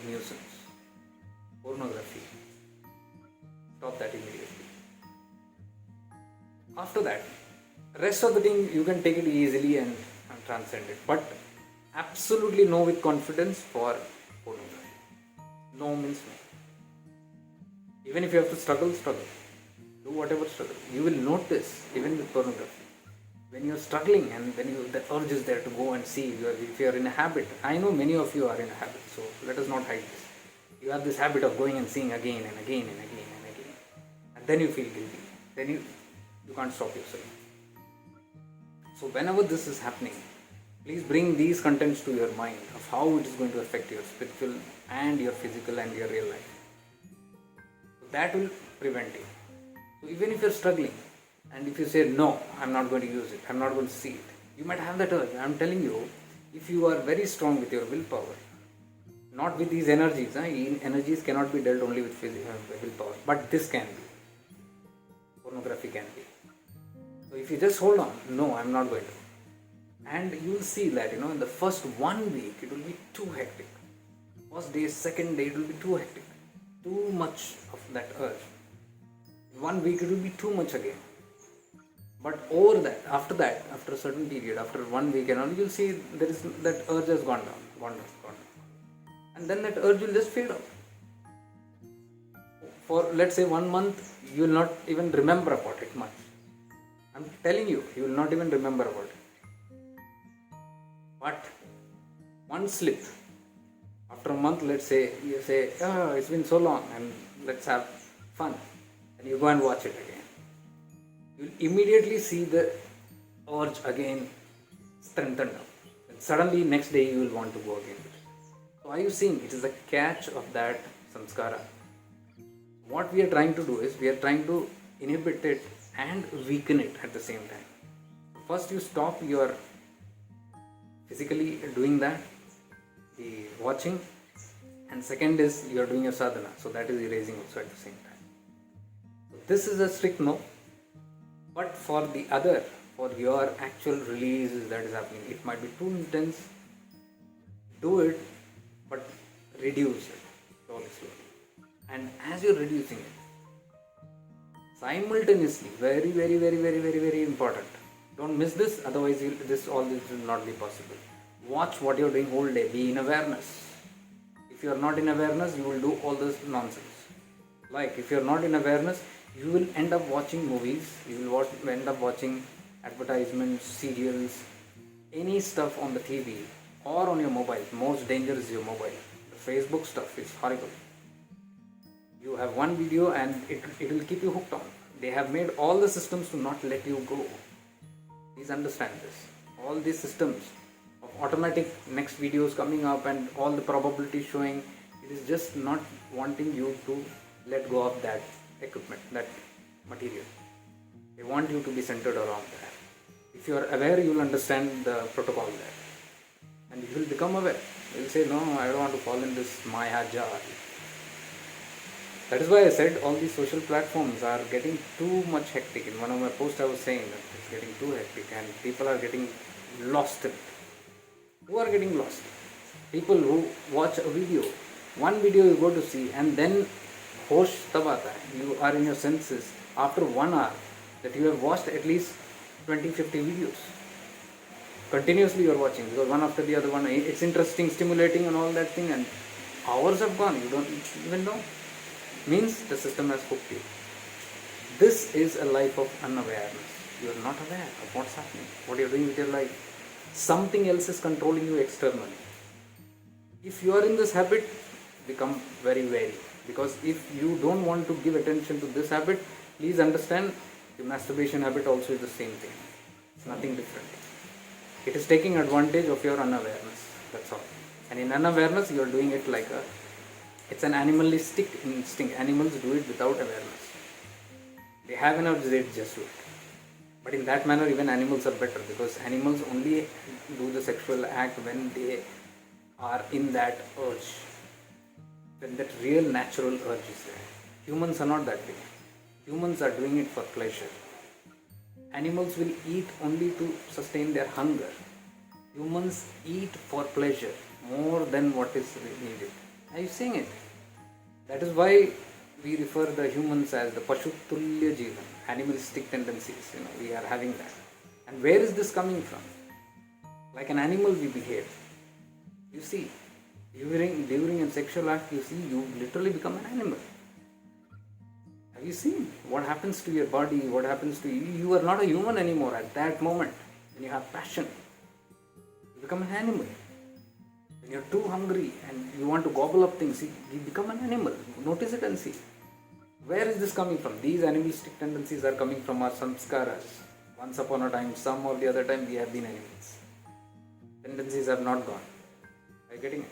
nuisance. Pornography. Stop that immediately. After that, rest of the thing you can take it easily and transcend it. But absolutely no with confidence for pornography. No means no. Even if you have to struggle. Do whatever struggle. You will notice, even with pornography, when you are struggling and when the urge is there to go and see, if you are in a habit. I know many of you are in a habit, so let us not hide this. You have this habit of going and seeing again and again and again and again. And then you feel guilty. Then you can't stop yourself. So whenever this is happening, please bring these contents to your mind of how it is going to affect your spiritual and your physical and your real life. So that will prevent you. So even if you're struggling, and if you say, no, I'm not going to use it, I'm not going to see it, you might have that urge. I'm telling you, if you are very strong with your willpower, not with these energies, energies cannot be dealt only with willpower, but this can be. Pornography can be. So if you just hold on, no, I'm not going to. And you will see that, in the first 1 week, it will be too hectic. First day, second day, it will be too hectic. Too much of that urge. 1 week, it will be too much again. But after a certain period, after 1 week and all, you'll see that urge has gone down. And then that urge will just fade out. For, let's say, 1 month, you will not even remember about it much. I'm telling you, you will not even remember about it. But one slip, after a month, let's say, you say, it's been so long and let's have fun. And you go and watch it again. You will immediately see the urge again strengthened up. And suddenly next day you will want to go again. So are you seeing? It is a catch of that samskara. What we are trying to do is, we are trying to inhibit it and weaken it at the same time. First you stop your physically doing that, the watching, and second is you are doing your sadhana, so that is erasing also at the same time. So this is a strict no, but for your actual release that is happening, it might be too intense. Do it, but reduce it slowly. And as you're reducing it, simultaneously, very important. Don't miss this, otherwise this will not be possible. Watch what you're doing whole day. Be in awareness. If you're not in awareness, you will do all this nonsense. Like, if you're not in awareness, you will end up watching movies, you will end up watching advertisements, serials, any stuff on the TV or on your mobile. Most dangerous is your mobile. The Facebook stuff is horrible. You have one video and it will keep you hooked on. They have made all the systems to not let you go. Please understand this. All these systems of automatic next videos coming up and all the probability showing, it is just not wanting you to let go of that equipment, that material. They want you to be centered around that. If you are aware, you will understand the protocol there. And you will become aware. You will say, no, I don't want to fall in this Maya jar. That is why I said all these social platforms are getting too much hectic. In one of my posts I was saying that it's getting too hectic and people are getting lost in it. Who are getting lost? People who watch a video. One video you go to see and then hosh tab aata hai. You are in your senses after 1 hour that you have watched at least 20-50 videos. Continuously you are watching because one after the other one. It's interesting, stimulating and all that thing, and hours have gone. You don't even know. Means the system has hooked you. This is a life of unawareness. You are not aware of what's happening, what you are doing with your life. Something else is controlling you externally. If you are in this habit, become very wary. Because if you don't want to give attention to this habit, please understand the masturbation habit also is the same thing. It's nothing different. It is taking advantage of your unawareness. That's all. And in unawareness, you are doing it like it's an animalistic instinct. Animals do it without awareness. They have an urge, they just do it. But in that manner, even animals are better because animals only do the sexual act when they are in that urge, when that real natural urge is there. Humans are not that way. Humans are doing it for pleasure. Animals will eat only to sustain their hunger. Humans eat for pleasure more than what is needed. Are you seeing it? That is why we refer the humans as the Pashutulya Jivan, animalistic tendencies. We are having that. And where is this coming from? Like an animal we behave. You see, during a sexual act, you literally become an animal. Have you seen what happens to your body? What happens to you? You are not a human anymore at that moment. When you have passion, you become an animal. When you're too hungry and you want to gobble up things, you become an animal. Notice it and see. Where is this coming from? These animalistic tendencies are coming from our samskaras. Once upon a time, some or the other time, we have been animals. Tendencies have not gone. Are you getting it?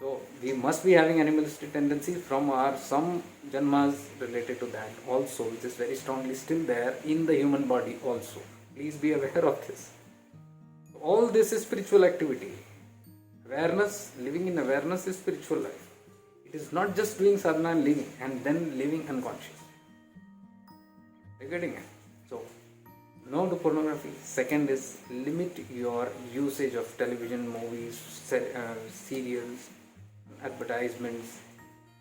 So, we must be having animalistic tendencies from some janmas related to that also, which is very strongly still there in the human body also. Please be aware of this. All this is spiritual activity. Awareness, living in awareness is spiritual life. It is not just doing sadhana and living and then living unconscious. Are you getting it? So, no to pornography. Second is limit your usage of television, movies, serials, advertisements,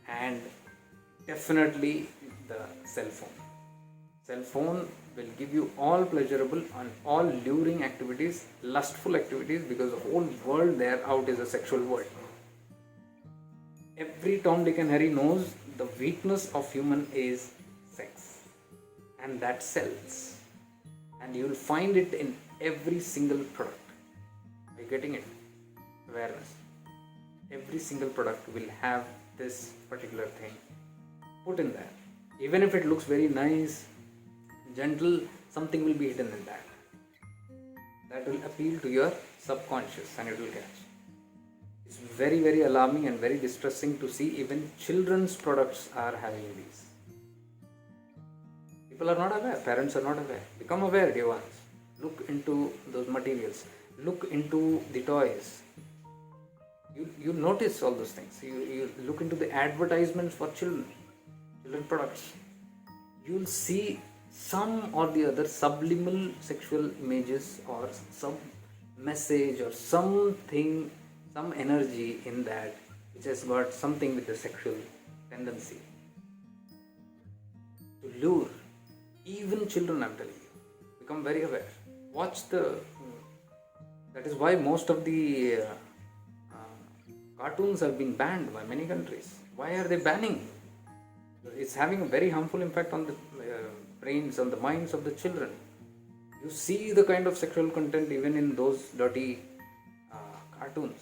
and definitely the cell phone. Cell phone will give you all pleasurable and all luring activities, lustful activities, because the whole world there out is a sexual world. Every Tom, Dick and Harry knows the weakness of human is sex, and that sells, and you will find it in every single product. Are you getting it? Awareness. Every single product will have this particular thing put in there. Even if it looks very nice, gentle, something will be hidden in that. That will appeal to your subconscious and it will catch. It's very, very alarming and very distressing to see even children's products are having these. People are not aware, parents are not aware. Become aware, dear ones. Look into those materials. Look into the toys. You notice all those things. You look into the advertisements for children products. You'll see some or the other subliminal sexual images or some message or something, some energy in that which has got something with the sexual tendency to lure even children. I'm telling you, become very aware. Watch that is why most of the cartoons have been banned by many countries. Why are they banning? It's having a very harmful impact on the brains, on the minds of the children. You see the kind of sexual content even in those dirty cartoons.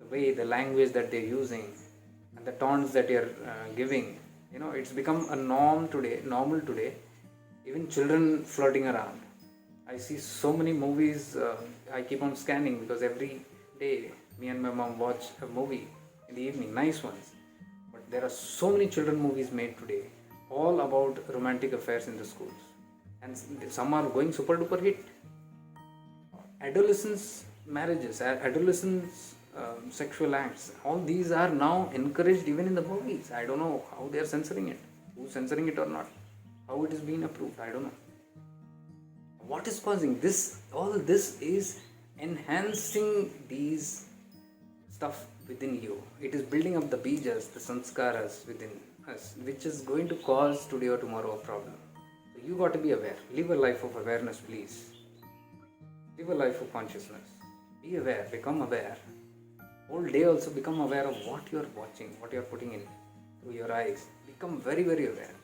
The way, the language that they're using, and the taunts that you're giving, it's become a normal today. Even children flirting around. I see so many movies. I keep on scanning because every day me and my mom watch a movie in the evening, nice ones. But there are so many children movies made today, all about romantic affairs in the schools, and some are going super duper hit. Adolescents marriages, adolescents sexual acts, all these are now encouraged even in the movies. I don't know how they are censoring it, who's censoring it or not, how it is being approved, I don't know. What is causing this? All this is enhancing these stuff within you. It is building up the bijas, the sanskaras within us, which is going to cause today or tomorrow a problem. So you got to be aware. Live a life of awareness, please. Live a life of consciousness. Be aware, become aware. Whole day also become aware of what you are watching, what you are putting in through your eyes. Become very, very aware.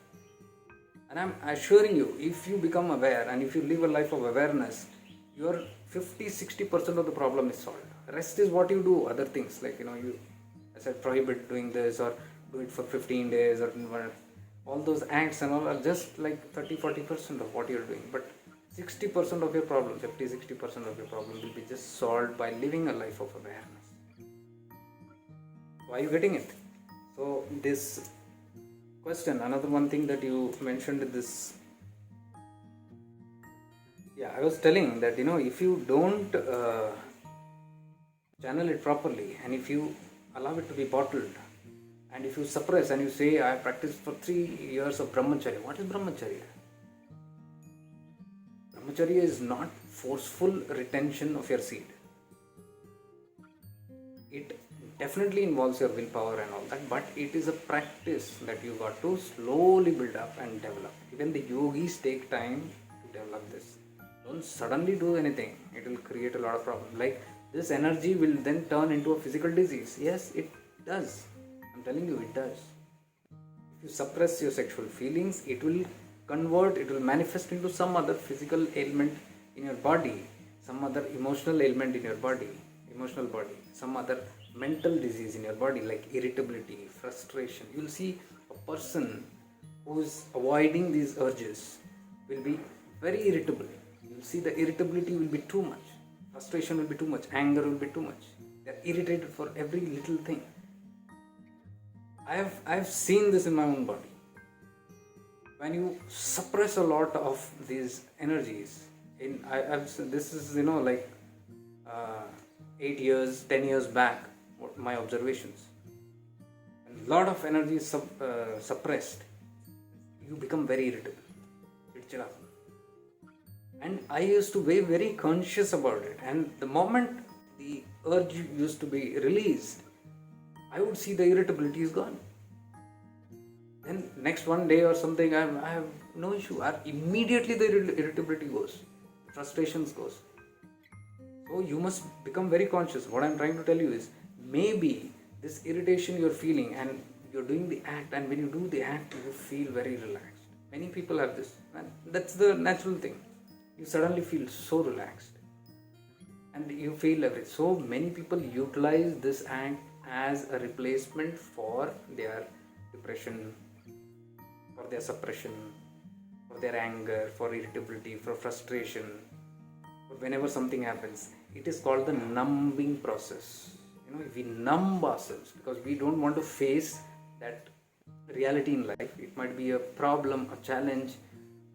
And I'm assuring you, if you become aware and if you live a life of awareness, your 50-60% of the problem is solved. Rest is what you do, other things like, you, as I said, prohibit doing this or do it for 15 days or all those acts and all are just like 30-40% of what you're doing. But 60% of your problem, 50-60% of your problem will be just solved by living a life of awareness. So are you getting it? So this question, another one thing that you mentioned is this. Yeah, I was telling that, if you don't channel it properly and if you allow it to be bottled and if you suppress and you say, I practiced for 3 years of brahmacharya. What is brahmacharya? Brahmacharya is not forceful retention of your seed. It definitely involves your willpower and all that, but it is a practice that you got to slowly build up and develop. Even the yogis take time to develop this. Don't suddenly do anything. It will create a lot of problems. Like this energy will then turn into a physical disease. Yes, it does. I'm telling you, it does. If you suppress your sexual feelings, it will manifest into some other physical ailment in your body, some other emotional ailment in your body, some other mental disease in your body like irritability, frustration. You'll see a person who's avoiding these urges will be very irritable. You'll see the irritability will be too much, frustration will be too much, anger will be too much. They're irritated for every little thing. I've seen this in my own body. When you suppress a lot of these energies, this is 8 years, 10 years back, my observations. A lot of energy is suppressed. You become very irritable. And I used to be very conscious about it. And the moment the urge used to be released, I would see the irritability is gone. Then next one day or something, I have no issue. Immediately the irritability goes, frustrations goes. So you must become very conscious. What I'm trying to tell you is, maybe this irritation you're feeling and you're doing the act, and when you do the act, you feel very relaxed. Many people have this, and that's the natural thing. You suddenly feel so relaxed, and you feel everything. So many people utilize this act as a replacement for their depression, for their suppression, for their anger, for irritability, for frustration. But whenever something happens, it is called the numbing process. We numb ourselves because we don't want to face that reality in life. It might be a problem, a challenge,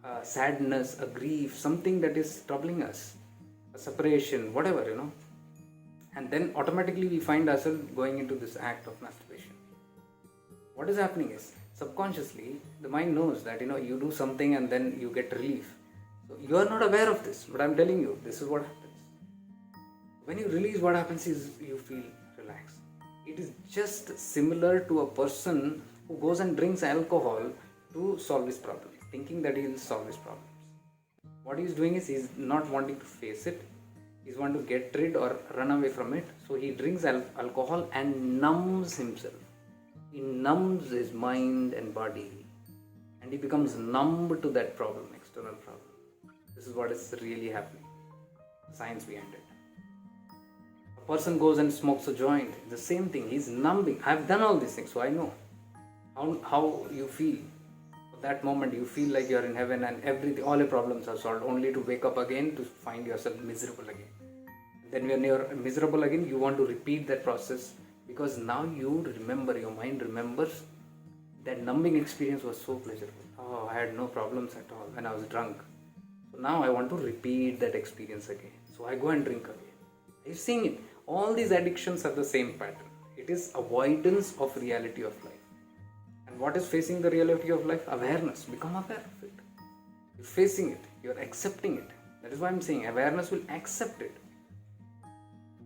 a sadness, a grief, something that is troubling us, a separation, whatever, and then automatically we find ourselves going into this act of masturbation. What is happening is, subconsciously the mind knows that you do something and then you get relief. So you are not aware of this, but I'm telling you, this is what happens. When you release, what happens is you feel relaxed. It is just similar to a person who goes and drinks alcohol to solve his problems, thinking that he will solve his problems. What he is doing is he's not wanting to face it. He's wanting to get rid or run away from it. So he drinks alcohol and numbs himself. He numbs his mind and body, and he becomes numb to that problem, external problem. This is what is really happening. Science behind it. A person goes and smokes a joint, the same thing, he's numbing. I've done all these things, so I know how you feel. At that moment, you feel like you're in heaven and everything, all your problems are solved, only to wake up again to find yourself miserable again. Then when you're miserable again, you want to repeat that process, because now you remember, your mind remembers that numbing experience was so pleasurable. Oh, I had no problems at all when I was drunk. So now I want to repeat that experience again. So I go and drink again. You're seeing it. All these addictions are the same pattern. It is avoidance of reality of life. And what is facing the reality of life? Awareness. Become aware of it. You're facing it. You're accepting it. That is why I'm saying awareness will accept it.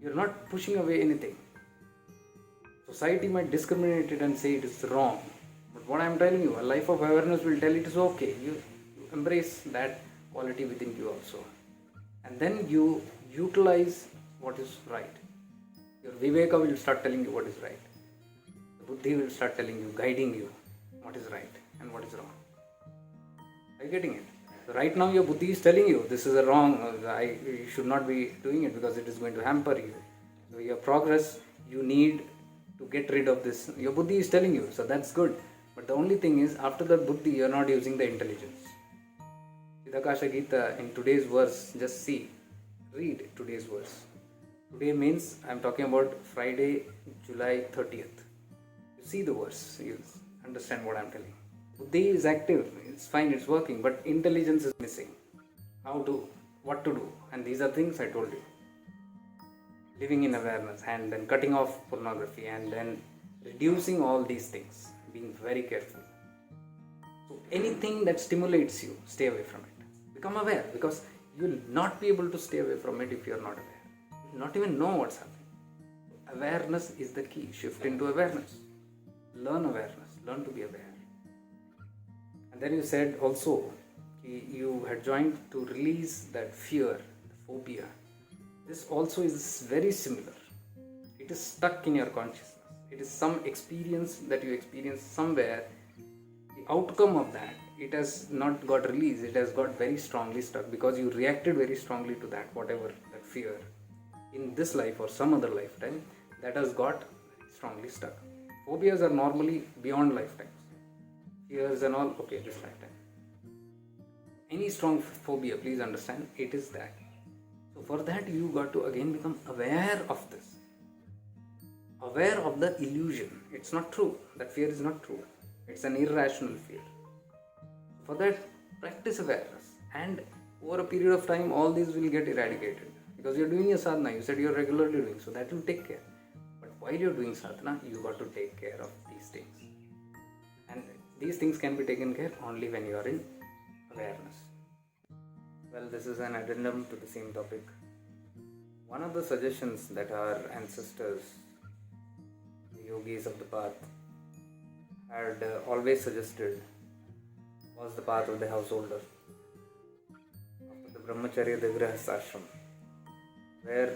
You're not pushing away anything. Society might discriminate it and say it is wrong. But what I'm telling you, a life of awareness will tell it is okay. You embrace that quality within you also. And then you utilize what is right. Your Viveka will start telling you what is right. The Buddhi will start telling you, guiding you what is right and what is wrong. Are you getting it? So right now your Buddhi is telling you this is a wrong, you should not be doing it because it is going to hamper you. So your progress, you need to get rid of this. Your Buddhi is telling you, so that's good. But the only thing is, after the Buddhi, you are not using the intelligence. Siddhakasha Gita, in today's verse, just see, read today's verse. Today means, I am talking about Friday, July 30th. You see the verse, you understand what I am telling. Buddhi is active, it's fine, it's working, but intelligence is missing. What to do, and these are things I told you. Living in awareness, and then cutting off pornography, and then reducing all these things, being very careful. So anything that stimulates you, stay away from it. Become aware, because you will not be able to stay away from it if you are not aware. You will not even know what's happening. Awareness is the key. Shift into awareness. Learn awareness. Learn to be aware. And then you said also, you had joined to release that fear, the phobia. This also is very similar. It is stuck in your consciousness. It is some experience that you experienced somewhere. The outcome of that, it has not got released. It has got very strongly stuck because you reacted very strongly to that, whatever that fear in this life or some other lifetime, that has got strongly stuck. Phobias are normally beyond lifetimes. Fears and all, okay, this lifetime. Any strong phobia, please understand, it is that. So for that, you got to again become aware of this. Aware of the illusion. It's not true. That fear is not true. It's an irrational fear. For that, practice awareness. And over a period of time, all these will get eradicated. Because you're doing your sadhana. You said you're regularly doing. So that will take care. But while you're doing sadhana, you got to take care of these things. And these things can be taken care only when you are in awareness. Well, this is an addendum to the same topic. One of the suggestions that our ancestors, the yogis of the path, had always suggested was the path of the householder. After the brahmacharya, the grihasthashram, where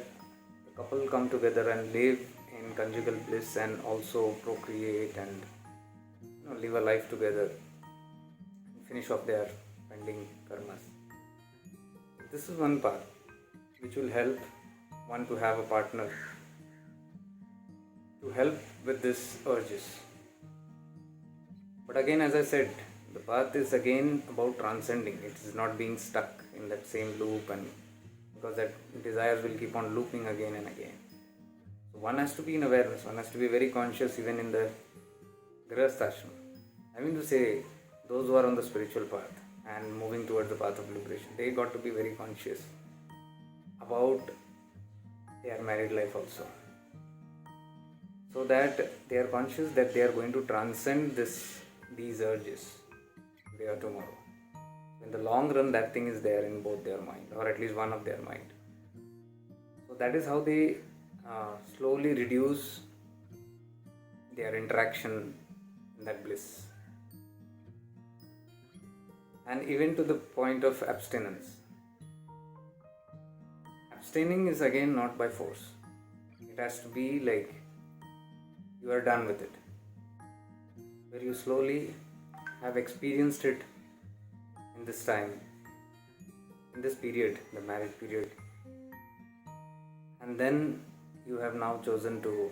the couple come together and live in conjugal bliss and also procreate and live a life together and finish off their pending karmas. This is one path which will help one to have a partner to help with these urges. But again, as I said, the path is again about transcending. It is not being stuck in that same loop, and because that desires will keep on looping again and again. So one has to be in awareness. One has to be very conscious even in the grihasthashram. I mean to say, those who are on the spiritual path and moving towards the path of liberation, they got to be very conscious about their married life also. So that they are conscious that they are going to transcend these urges today or tomorrow. In the long run, that thing is there in both their mind, or at least one of their mind. So that is how they slowly reduce their interaction in that bliss. And even to the point of abstinence. Abstaining is again not by force. It has to be like you are done with it. Where you slowly have experienced it in this time, in this period, the marriage period. And then you have now chosen to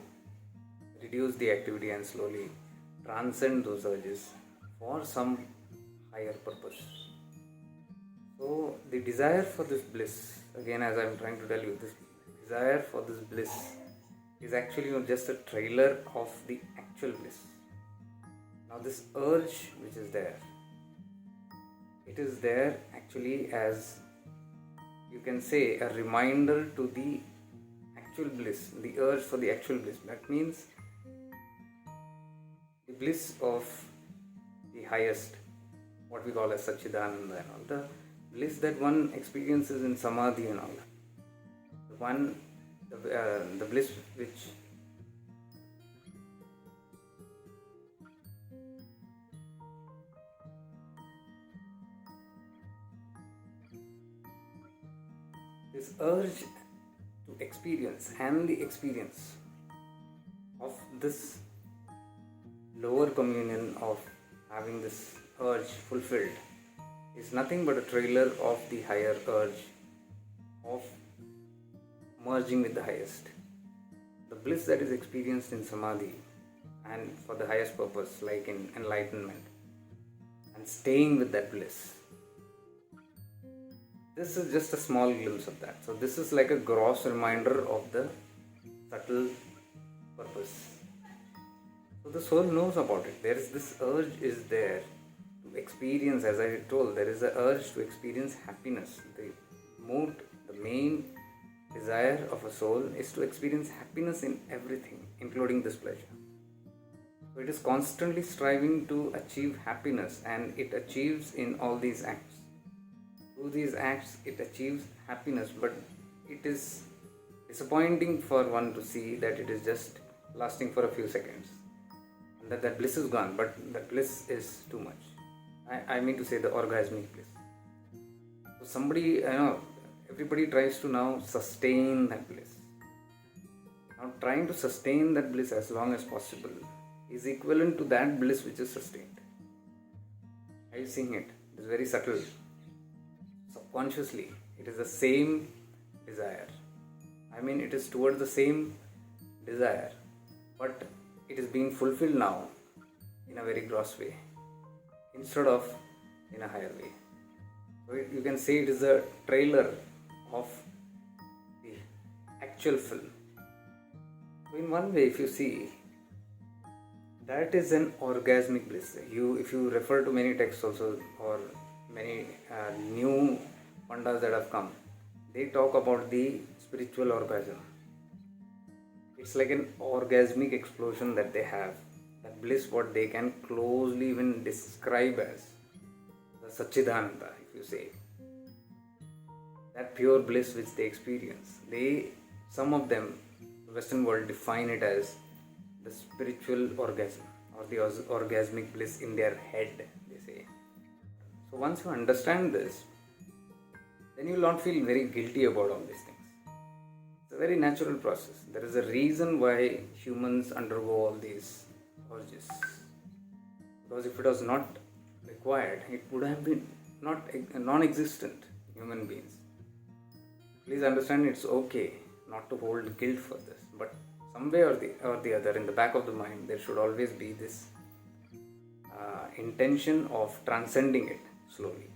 reduce the activity and slowly transcend those urges for some higher purpose. So, the desire for this bliss, again, as I'm trying to tell you, this desire for this bliss is actually just a trailer of the actual bliss. Now, this urge which is there, it is there actually as, you can say, a reminder to the actual bliss, the urge for the actual bliss. That means the bliss of the highest, what we call as Satchidananda and all, the bliss that one experiences in Samadhi and all. The bliss which this urge to experience and the experience of this lower communion of having this urge fulfilled is nothing but a trailer of the higher urge of merging with the highest. The bliss that is experienced in Samadhi and for the highest purpose, like in enlightenment, and staying with that bliss. This is just a small glimpse of that. So this is like a gross reminder of the subtle purpose. So the soul knows about it. There is this urge is there to experience, as I told, there is an urge to experience happiness. The main desire of a soul is to experience happiness in everything, including this pleasure. So it is constantly striving to achieve happiness, and it achieves in all these acts. Through these acts, it achieves happiness, but it is disappointing for one to see that it is just lasting for a few seconds, and that bliss is gone, but that bliss is too much. I mean to say the orgasmic bliss. So everybody tries to now sustain that bliss. Now trying to sustain that bliss as long as possible is equivalent to that bliss which is sustained. Are you seeing it? It is very subtle. Subconsciously, it is the same desire. It is towards the same desire, but it is being fulfilled now in a very gross way instead of in a higher way. So you can say it is a trailer of the actual film. So in one way, if you see, that is an orgasmic bliss. If you refer to many texts also, or many new pandas that have come, they talk about the spiritual orgasm. It's like an orgasmic explosion that they have. That bliss, what they can closely even describe as the Satchidananda, if you say. That pure bliss which they experience. Some of them, the Western world, define it as the spiritual orgasm or the orgasmic bliss in their head, they say. So once you understand this, then you will not feel very guilty about all these things. It's a very natural process. There is a reason why humans undergo all these urges. Because if it was not required, it would have been non-existent human beings. Please understand, it's okay not to hold guilt for this, but some way or the other, in the back of the mind, there should always be this intention of transcending it slowly.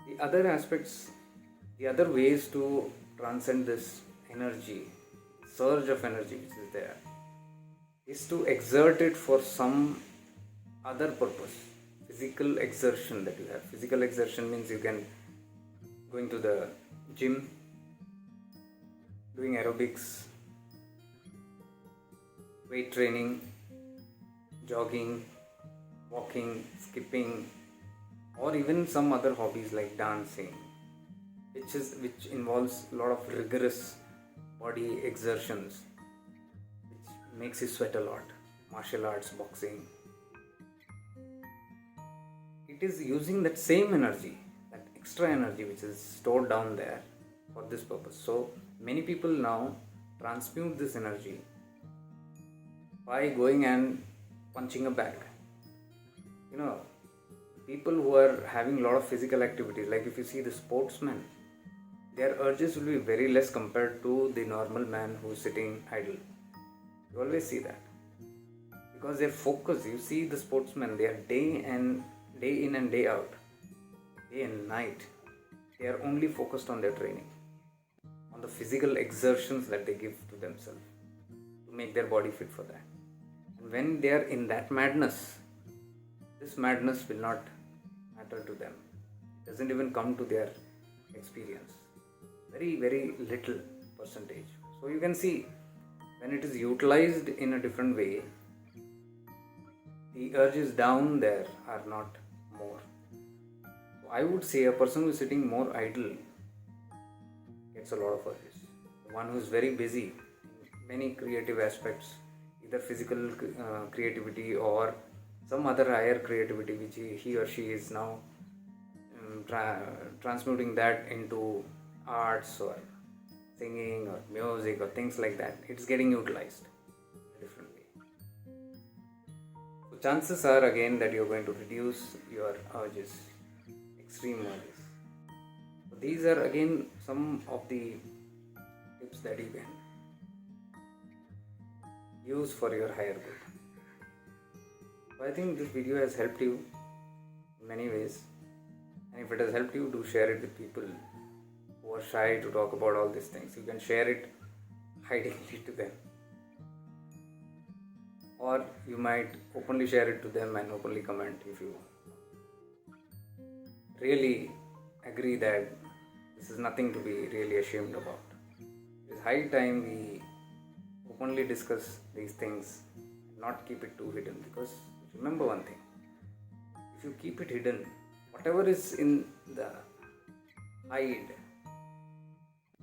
The other aspects, the other ways to transcend this energy, surge of energy which is there, is to exert it for some other purpose. Physical exertion that you have. Physical exertion means you can going to the gym, doing aerobics, weight training, jogging, walking, skipping, or even some other hobbies like dancing, which involves a lot of rigorous body exertions, which makes you sweat a lot. Martial arts, boxing. It is using that same energy, that extra energy which is stored down there for this purpose. So many people now transmute this energy by going and punching a bag. People who are having a lot of physical activities, like if you see the sportsmen, their urges will be very less compared to the normal man who is sitting idle. You always see that. Because their focus, you see the sportsmen, they are day in and day out, day and night. They are only focused on their training, on the physical exertions that they give to themselves to make their body fit for that. And when they are in that madness, this madness will not matter to them. It doesn't even come to their experience. Very, very little percentage. So you can see when it is utilized in a different way, the urges down there are not more. So I would say a person who is sitting more idle gets a lot of urges. The one who is very busy in many creative aspects, either physical creativity or some other higher creativity which he or she is now transmuting that into arts or singing or music or things like that, it's getting utilized differently. So chances are again that you're going to reduce your urges, extreme urges. So these are again some of the tips that you can use for your higher good. So I think this video has helped you in many ways, and if it has helped you, do share it with people who are shy to talk about all these things. You can share it hidingly to them, or you might openly share it to them and openly comment if you really agree that this is nothing to be really ashamed about. It is high time we openly discuss these things and not keep it too hidden, because remember one thing, if you keep it hidden, whatever is in the hide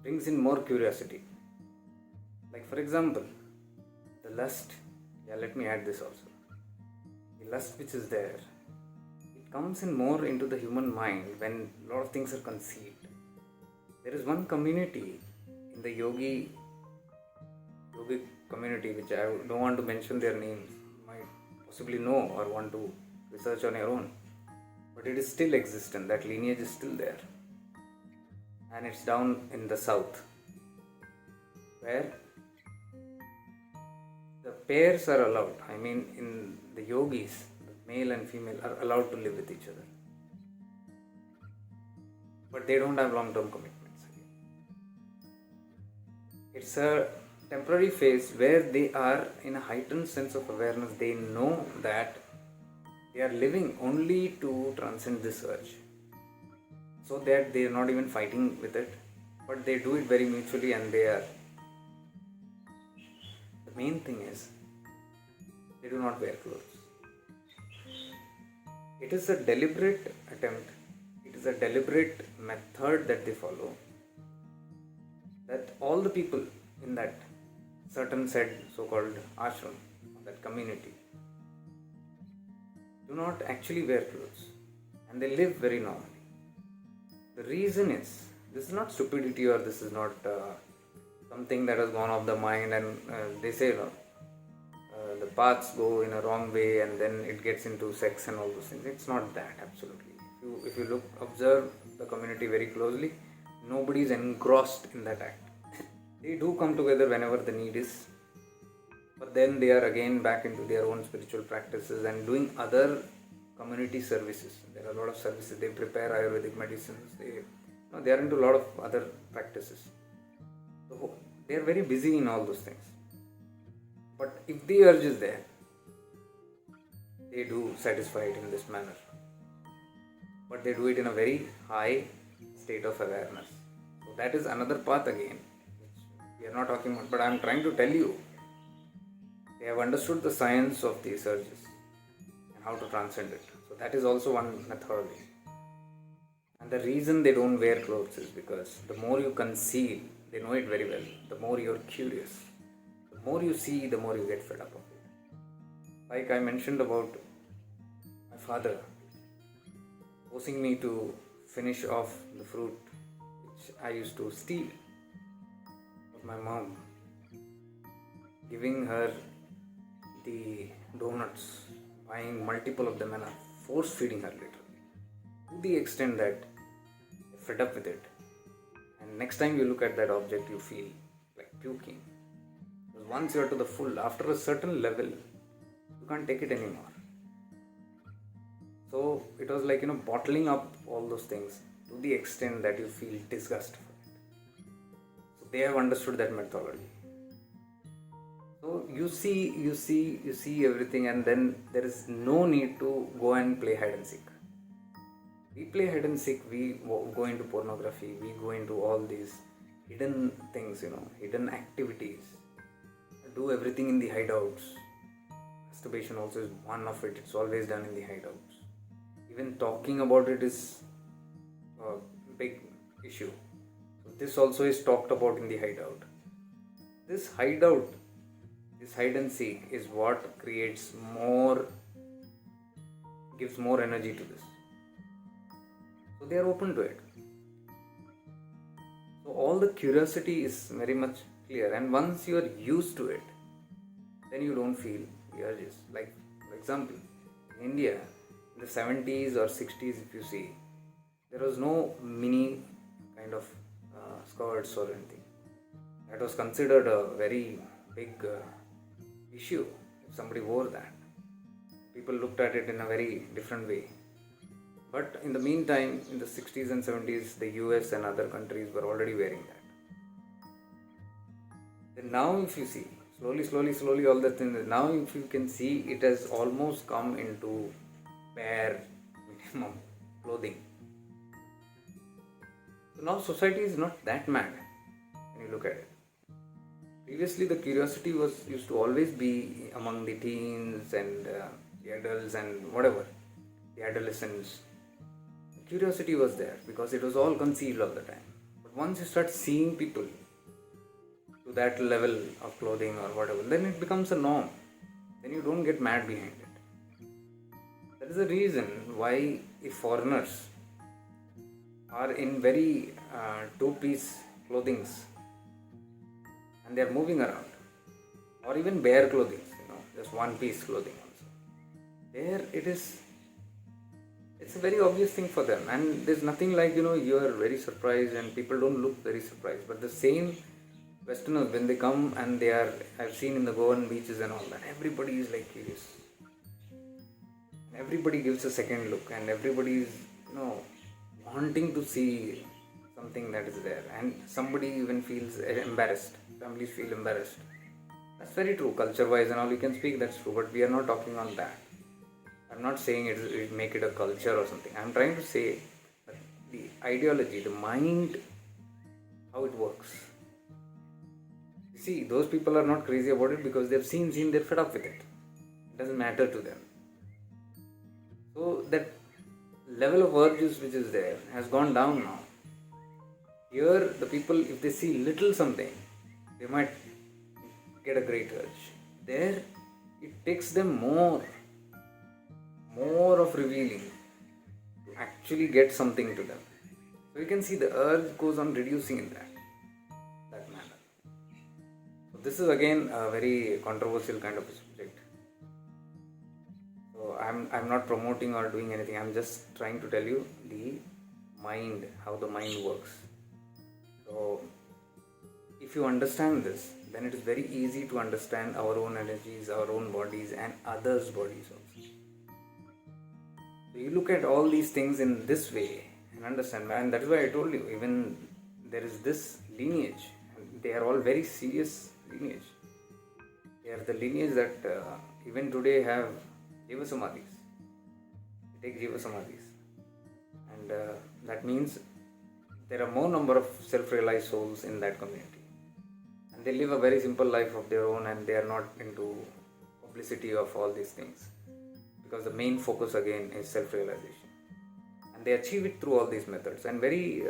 brings in more curiosity. Like for example, the lust, let me add this also. The lust which is there, it comes in more into the human mind when a lot of things are concealed. There is one community in the yogic community, which I don't want to mention their names, you might possibly know or want to research on your own, but it is still existent, that lineage is still there, and it's down in the south, where the pairs are allowed. I mean, in the yogis, the male and female are allowed to live with each other, but they don't have long-term commitments. It's a temporary phase where they are in a heightened sense of awareness. They know that they are living only to transcend this urge, so that they are not even fighting with it, but they do it very mutually, and they are. The main thing is they do not wear clothes. It is a deliberate attempt, it is a deliberate method that they follow, that all the people in that certain said so-called ashram, that community, do not actually wear clothes, and they live very normally. The reason is, this is not stupidity, or this is not something that has gone off the mind, and they say the paths go in a wrong way and then it gets into sex and all those things. It's not that, absolutely. If you observe the community very closely, nobody is engrossed in that act. They do come together whenever the need is, but then they are again back into their own spiritual practices and doing other community services. There are a lot of services. They prepare Ayurvedic medicines. They are into a lot of other practices. So they are very busy in all those things. But if the urge is there, they do satisfy it in this manner. But they do it in a very high state of awareness. So that is another path again, which we are not talking about. But I am trying to tell you, they have understood the science of these urges and how to transcend it. So that is also one methodology. And the reason they don't wear clothes is because the more you conceal, they know it very well, the more you are curious. The more you see, the more you get fed up of it. Like I mentioned about my father forcing me to finish off the fruit which I used to steal of my mom, giving her the donuts, buying multiple of them, and force feeding her literally, to the extent that I fed up with it and and next time you look at that object you feel like puking. Because once you are to the full, after a certain level you can't take it anymore. So it was like, bottling up all those things to the extent that you feel disgust for it. So they have understood that methodology. So you see everything, and then there is no need to go and play hide and seek. We play hide and seek, we go into pornography, we go into all these hidden things, hidden activities, do everything in the hideouts. Masturbation also is one of it, it's always done in the hideouts. Even talking about it is a big issue. So this also is talked about in the hideout. This hideout, this hide and seek is what gives more energy to this. So they are open to it. So all the curiosity is very much clear, and once you are used to it, then you don't feel the urges. Like, for example, in India, in the 70s or 60s, if you see, there was no mini kind of skirts or anything. That was considered a very big issue if somebody wore that. People looked at it in a very different way. But in the meantime, in the 60s and 70s, the US and other countries were already wearing that. Then now if you see, slowly all the things, now if you can see, it has almost come into bare minimum clothing. So now society is not that mad when you look at it. Previously the curiosity used to always be among the teens and the adults and whatever, the adolescents. Curiosity was there because it was all concealed all the time. But once you start seeing people to that level of clothing or whatever, then it becomes a norm. Then you don't get mad behind it. That is the reason why if foreigners are in very two-piece clothings and they are moving around, or even bare clothing, just one-piece clothing also, there it's a very obvious thing for them, and there's nothing like, you are very surprised and people don't look very surprised. But the same Westerners, when they come and I've seen in the Goan beaches and all that, everybody is like curious. Everybody gives a second look, and everybody is, wanting to see something that is there, and somebody even feels embarrassed. Families feel embarrassed. That's very true, culture-wise and all you can speak, that's true, but we are not talking on that. I'm not saying it make it a culture or something. I'm trying to say that the ideology, the mind, how it works. You see, those people are not crazy about it because they've seen, they're fed up with it. It doesn't matter to them. So that level of urges which is there has gone down now. Here, the people, if they see little something, they might get a great urge. There, it takes them more of revealing to actually get something to them. So you can see the urge goes on reducing in that manner. So this is again a very controversial kind of a subject. So I'm not promoting or doing anything. I'm just trying to tell you the mind, how the mind works. So if you understand this, then it is very easy to understand our own energies, our own bodies, and others' bodies also. So you look at all these things in this way and understand, and that is why I told you, even there is this lineage, and they are all very serious lineage. They are the lineage that even today have Jiva Samadhis. They take Jiva Samadhis, and that means there are more number of self-realized souls in that community, and they live a very simple life of their own, and they are not into publicity of all these things, because the main focus again is self-realization, and they achieve it through all these methods, and very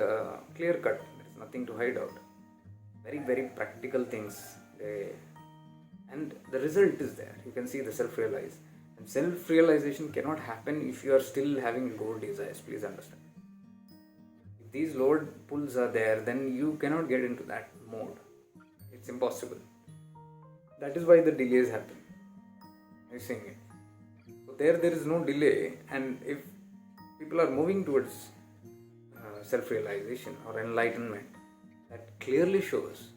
clear cut. There is nothing to hide out. Very, very practical things, and the result is there. You can see the self-realize, and self-realization cannot happen if you are still having low desires. Please understand. If these load pulls are there, then you cannot get into that mode. It's impossible. That is why the delays happen. Are you seeing it? So there is no delay, and if people are moving towards self-realization or enlightenment, that clearly shows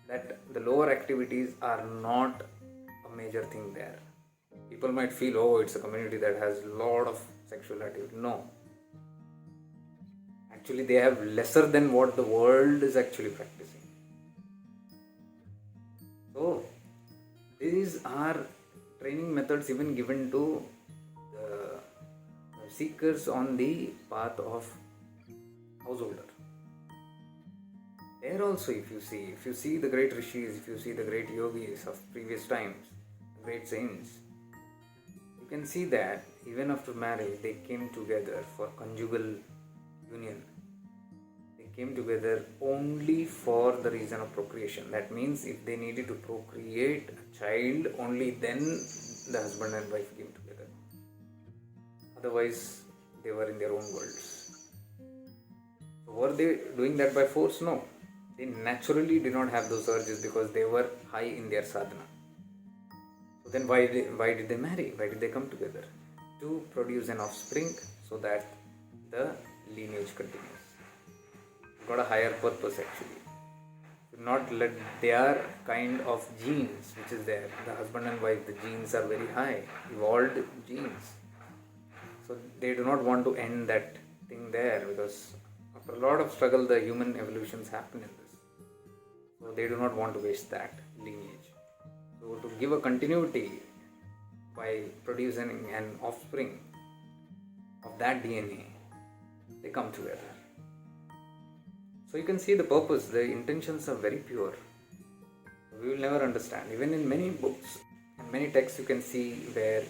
that the lower activities are not a major thing there. People might feel, oh, it's a community that has a lot of sexual activity. No. Actually, they have lesser than what the world is actually practicing. So, these are training methods even given to the seekers on the path of householder. There also, if you see the great rishis, if you see the great yogis of previous times, great saints, you can see that even after marriage, they came together for conjugal union. They came together only for the reason of procreation. That means if they needed to procreate a child, only then the husband and wife came together. Otherwise, they were in their own worlds. So were they doing that by force? No. They naturally did not have those urges because they were high in their sadhana. So then why did they marry? Why did they come together? To produce an offspring so that the lineage continues. Got a higher purpose actually. To not let their kind of genes which is there, the husband and wife, the genes are very high, evolved genes. So they do not want to end that thing there, because after a lot of struggle the human evolutions happen in this. So they do not want to waste that lineage. So to give a continuity by producing an offspring of that DNA, they come together. So you can see the purpose, the intentions are very pure. We will never understand. Even in many books and many texts you can see where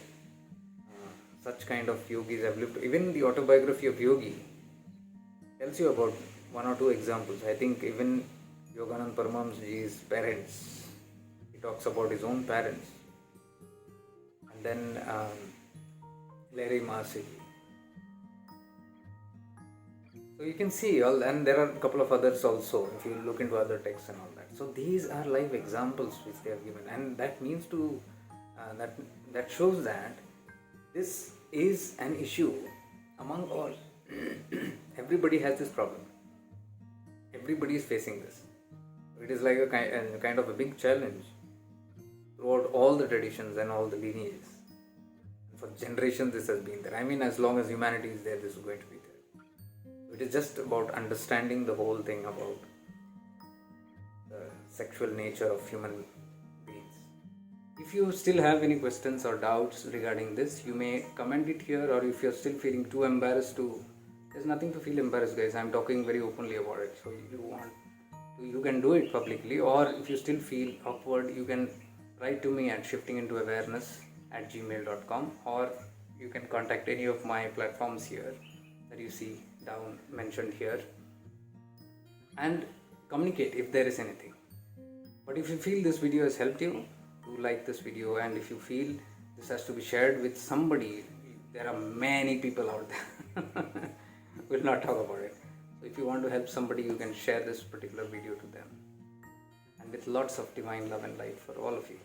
such kind of yogis have lived. Even the autobiography of Yogi tells you about one or two examples. I think even Yoganand Paramahamsaji's parents, he talks about his own parents. And then Larry Mahasiji. So you can see all, and there are a couple of others also if you look into other texts and all that. So these are live examples which they have given, and that means to that shows that this is an issue among all. Everybody has this problem. Everybody is facing this. It is like a kind of a big challenge throughout all the traditions and all the lineages. And for generations this has been there. I mean, as long as humanity is there, this is going to be there. It is just about understanding the whole thing about the sexual nature of human beings. If you still have any questions or doubts regarding this, you may comment it here, or if you're still feeling too embarrassed to, there's nothing to feel embarrassed, guys. I'm talking very openly about it. So if you want, you can do it publicly, or if you still feel awkward, you can write to me at shiftingintoawareness@gmail.com, or you can contact any of my platforms here that you see down mentioned here and communicate if there is anything. But if you feel this video has helped you, do like this video, and if you feel this has to be shared with somebody, there are many people out there. We'll not talk about it. So if you want to help somebody, you can share this particular video to them, and with lots of divine love and light for all of you.